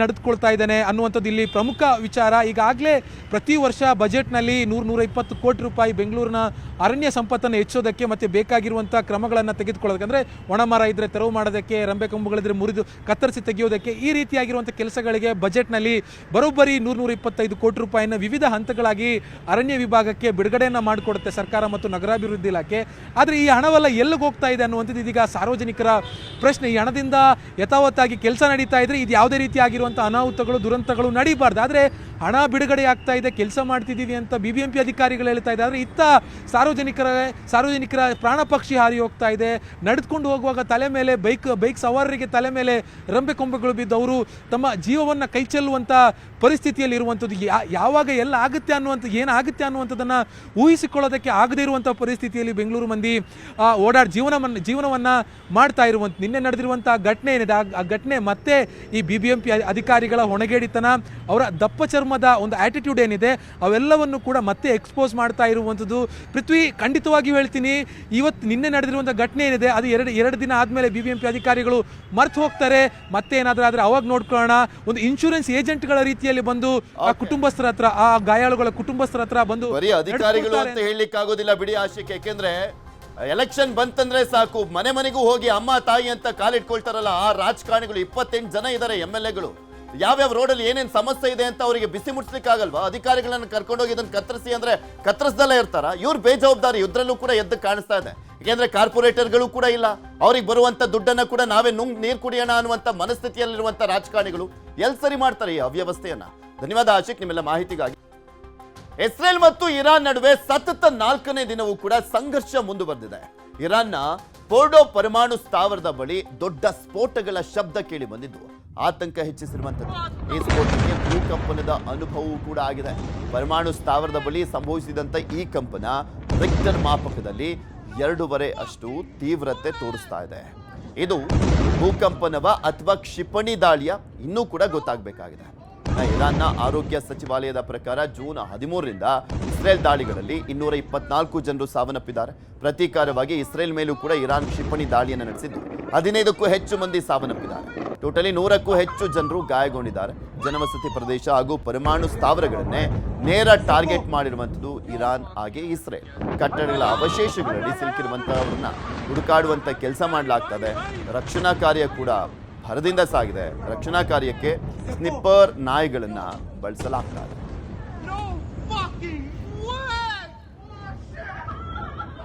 Speaker 8: ನಡೆದುಕೊಳ್ತಾ ಇದ್ದಾನೆ ಅನ್ನುವಂಥದ್ದು ಇಲ್ಲಿ ಪ್ರಮುಖ ವಿಚಾರ. ಈಗಾಗಲೇ ಪ್ರತಿ ವರ್ಷ ಬಜೆಟ್ನಲ್ಲಿ 100-120 ಕೋಟಿ ರೂಪಾಯಿ ಬೆಂಗಳೂರಿನ ಅರಣ್ಯ ಸಂಪತ್ತನ್ನು ಹೆಚ್ಚೋದಕ್ಕೆ ಮತ್ತು ಬೇಕಾಗಿರುವಂಥ ಕ್ರಮಗಳನ್ನು ತೆಗೆದುಕೊಳ್ಳೋದಕ್ಕೆ, ಅಂದರೆ ಒಣ ಮರ ಇದ್ದರೆ ತೆರವು ಮಾಡೋದಕ್ಕೆ, ರೆಂಬೆ ಕೊಂಬುಗಳಿದ್ರೆ ಮುರಿದು ಕತ್ತರಿಸಿ ತೆಗೆಯೋದಕ್ಕೆ, ಈ ರೀತಿಯಾಗಿರುವಂಥ ಕೆಲಸಗಳಿಗೆ ಬಜೆಟ್ನಲ್ಲಿ ಬರೋಬ್ಬರಿ 100-125 ಕೋಟಿ ರೂಪಾಯಿನ ವಿವಿಧ ಹಂತಗಳಾಗಿ ಅರಣ್ಯ ವಿಭಾಗಕ್ಕೆ ಬಿಡುಗಡೆಯನ್ನು ಮಾಡಿಕೊಡುತ್ತೆ ಸರ್ಕಾರ ಮತ್ತು ನಗರಾಭಿವೃದ್ಧಿ ಇಲಾಖೆ. ಆದರೆ ಈ ಹಣವೆಲ್ಲ ಎಲ್ಲಿಗೆ ಹೋಗ್ತಾ ಇದೆ ಅನ್ನುವಂಥದ್ದು ಇದೀಗ ಸಾರ್ವಜನಿಕರ ಪ್ರಶ್ನೆ. ಈ ಹಣದಿಂದ ಯಥಾವತ್ತಾಗಿ ಕೆಲಸ ನಡೀತಾ ಇದ್ರೆ ಇದು ಯಾವುದೇ ರೀತಿಯಾಗಿರುವಂಥ ಅನಾಹುತಗಳು, ದುರಂತಗಳು ನಡೀಬಾರ್ದು. ಆದರೆ ಹಣ ಬಿಡುಗಡೆ ಆಗ್ತಾ ಇದೆ, ಕೆಲಸ ಮಾಡ್ತಿದ್ದೀವಿ ಅಂತ BBMP ಅಧಿಕಾರಿಗಳು ಹೇಳ್ತಾ ಇದ್ದಾರೆ. ಆದರೆ ಇತ್ತ ಸಾರ್ವಜನಿಕರ ಪ್ರಾಣ ಪಕ್ಷಿ ಹಾರಿ ಹೋಗ್ತಾ ಇದೆ. ನಡೆದುಕೊಂಡು ಹೋಗುವಾಗ ತಲೆ ಮೇಲೆ ಬೈಕ್ ಸವಾರರಿಗೆ ತಲೆ ಮೇಲೆ ರಂಬೆ ಕೊಂಬೆಗಳು ಬಿದ್ದು ಅವರು ತಮ್ಮ ಜೀವವನ್ನು ಕೈ ಚೆಲ್ಲುವಂಥ ಪರಿಸ್ಥಿತಿಯಲ್ಲಿ ಇರುವಂಥದ್ದು. ಯಾವಾಗ ಎಲ್ಲ ಆಗುತ್ತೆ ಏನಾಗುತ್ತೆ ಅನ್ನುವಂಥದ್ದನ್ನು ಊಹಿಸಿಕೊಳ್ಳೋದಕ್ಕೆ ಆಗದೇ ಇರುವಂಥ ಪರಿಸ್ಥಿತಿಯಲ್ಲಿ ಬೆಂಗಳೂರು ಮಂದಿ ಜೀವನವನ್ನು ಮಾಡ್ತಾ ಇರುವಂಥ ನಿನ್ನೆ ನಡೆದಿರುವಂಥ ಘಟನೆ ಏನಿದೆ ಆ ಘಟನೆ ಮತ್ತೆ ಈ BBMP ಅಧಿಕಾರಿಗಳ ಹೊಣೆಗೇಡಿತನ, ಅವರ ದಪ್ಪ ಚರ್ಮದ ಒಂದು ಆಟಿಟ್ಯೂಡ್ ಏನಿದೆ ಅವೆಲ್ಲವನ್ನು ಕೂಡ ಮತ್ತೆ ಎಕ್ಸ್ಪೋಸ್ ಮಾಡ್ತಾ ಇರುವಂಥದ್ದು. ಪೃಥ್ವಿ, ಖಂಡಿತವಾಗಿಯೂ ಹೇಳ್ತೀನಿ, ನಿನ್ನೆ ನಡೆದಿರುವಂಥ ಘಟನೆ ಏನಿದೆ ಅದು ಎರಡು ದಿನ ಆದಮೇಲೆ BBMP ಅಧಿಕಾರಿಗಳು ಮರ್ತು ಹೋಗ್ತಾರೆ. ಮತ್ತೆ ಏನಾದರೂ ಆದರೆ ಅವಾಗ ನೋಡ್ಕೊಳ್ಳೋಣ. ಒಂದು ಇನ್ಶೂರೆನ್ಸ್ ಏಜೆಂಟ್ಗಳ ರೀತಿಯಲ್ಲಿ ಬಂದು ಆ ಕುಟುಂಬಸ್ಥರ ಹತ್ರ, ಆ ಗಾಯಾಳುಗಳ ಕುಟುಂಬಸ್ಥರ ಹತ್ರ ಬಂದು
Speaker 1: ಬರೀ ಅಧಿಕಾರಿಗಳು ಅಂತ ಹೇಳಲಿಕ್ಕಾಗೋದಿಲ್ಲ ಬಿಡಿ ಆಶಿಕ್. ಯಾಕೆಂದ್ರೆ ಎಲೆಕ್ಷನ್ ಬಂತಂದ್ರೆ ಸಾಕು ಮನೆ ಮನೆಗೂ ಹೋಗಿ ಅಮ್ಮ ತಾಯಿ ಅಂತ ಕಾಲಿಟ್ಕೊಳ್ತಾರಲ್ಲ ಆ ರಾಜಕಾರಣಿಗಳು. 28 ಜನ ಇದ್ದಾರೆ MLAಗಳು. ಯಾವ್ಯಾವ ರೋಡಲ್ಲಿ ಏನೇನ್ ಸಮಸ್ಯೆ ಇದೆ ಅಂತ ಅವರಿಗೆ ಬಿಸಿ ಮುಟ್ಸ್ಲಿಕ್ಕಾಗಲ್ವಾ? ಅಧಿಕಾರಿಗಳನ್ನ ಕರ್ಕೊಂಡೋಗಿ ಇದನ್ನ ಕತ್ತರಿಸಿ ಅಂದ್ರೆ ಕತ್ತರಿಸ್ದಲ್ಲೇ ಇರ್ತಾರ? ಇವ್ರು ಬೇಜವಾಬ್ದಾರಿ ಇದ್ರಲ್ಲೂ ಕೂಡ ಎದ್ದು ಕಾಣಿಸ್ತಾ ಇದೆ. ಯಾಕೆಂದ್ರೆ ಕಾರ್ಪೊರೇಟರ್ಗಳು ಕೂಡ ಇಲ್ಲ, ಅವ್ರಿಗೆ ಬರುವಂತ ದುಡ್ಡನ್ನ ಕೂಡ ನಾವೇ ನೀರು ಕುಡಿಯೋಣ ಅನ್ನುವಂತ ಮನಸ್ಥಿತಿಯಲ್ಲಿರುವಂತ ರಾಜಕಾರಣಿಗಳು ಎಲ್ಲಿ ಸರಿ ಮಾಡ್ತಾರೆ ಈ ಅವ್ಯವಸ್ಥೆಯನ್ನ? ಧನ್ಯವಾದ ಆಶಿಕ್ ನಿಮ್ಮೆಲ್ಲ ಮಾಹಿತಿಗಾಗಿ. ಇಸ್ರೇಲ್ ಮತ್ತು ಇರಾನ್ ನಡುವೆ ಸತತ 4ನೇ ದಿನವೂ ಕೂಡ ಸಂಘರ್ಷ ಮುಂದುವರೆದಿದೆ. ಇರಾನ್ನ ಫೋರ್ಡೋ ಪರಮಾಣು ಸ್ಥಾವರದ ಬಳಿ ದೊಡ್ಡ ಸ್ಫೋಟಗಳ ಶಬ್ದ ಕೇಳಿ ಬಂದಿದ್ದು ಆತಂಕ ಹೆಚ್ಚಿಸಿರುವಂಥದ್ದು. ಈ ಸ್ಫೋಟಕ್ಕೆ ಭೂಕಂಪನದ ಅನುಭವವೂ ಕೂಡ ಆಗಿದೆ. ಪರಮಾಣು ಸ್ಥಾವರದ ಬಳಿ ಸಂಭವಿಸಿದಂಥ ಈ ಕಂಪನ ರಿಕ್ಟರ್ ಮಾಪಕದಲ್ಲಿ 2.5 ಅಷ್ಟು ತೀವ್ರತೆ ತೋರಿಸ್ತಾ ಇದೆ. ಇದು ಭೂಕಂಪನವ ಅಥವಾ ಕ್ಷಿಪಣಿ ದಾಳಿಯ ಇನ್ನೂ ಕೂಡ ಗೊತ್ತಾಗಬೇಕಾಗಿದೆ. ಇರಾನ್ನ ಆರೋಗ್ಯ ಸಚಿವಾಲಯದ ಪ್ರಕಾರ ಜೂನ್ 13ರಿಂದ ಇಸ್ರೇಲ್ ದಾಳಿಗಳಲ್ಲಿ 224 ಜನರು ಸಾವನ್ನಪ್ಪಿದ್ದಾರೆ. ಪ್ರತೀಕಾರವಾಗಿ ಇಸ್ರೇಲ್ ಮೇಲೂ ಕೂಡ ಇರಾನ್ ಕ್ಷಿಪಣಿ ದಾಳಿಯನ್ನು ನಡೆಸಿದ್ದು 15ಕ್ಕೂ ಹೆಚ್ಚು ಮಂದಿ ಸಾವನ್ನಪ್ಪಿದ್ದಾರೆ. ಟೋಟಲಿ 100ಕ್ಕೂ ಹೆಚ್ಚು ಜನರು ಗಾಯಗೊಂಡಿದ್ದಾರೆ. ಜನವಸತಿ ಪ್ರದೇಶ ಹಾಗೂ ಪರಮಾಣು ಸ್ಥಾವರಗಳನ್ನೇ ನೇರ ಟಾರ್ಗೆಟ್ ಮಾಡಿರುವಂಥದ್ದು ಇರಾನ್ ಹಾಗೆ ಇಸ್ರೇಲ್. ಕಟ್ಟಡಗಳ ಅವಶೇಷಗಳಲ್ಲಿ ಸಿಲುಕಿರುವಂತಹವರನ್ನ ಹುಡುಕಾಡುವಂತ ಕೆಲಸ ಮಾಡಲಾಗ್ತದೆ. ರಕ್ಷಣಾ ಕಾರ್ಯ ಕೂಡ ಭರದಿಂದ ಸಾಗಿದೆ. ರಕ್ಷಣಾ ಕಾರ್ಯಕ್ಕೆ ಸ್ನಿಪ್ಪರ್ ನಾಯಿಗಳನ್ನ ಬಳಸಲಾಗ್ತಾ ಇದೆ.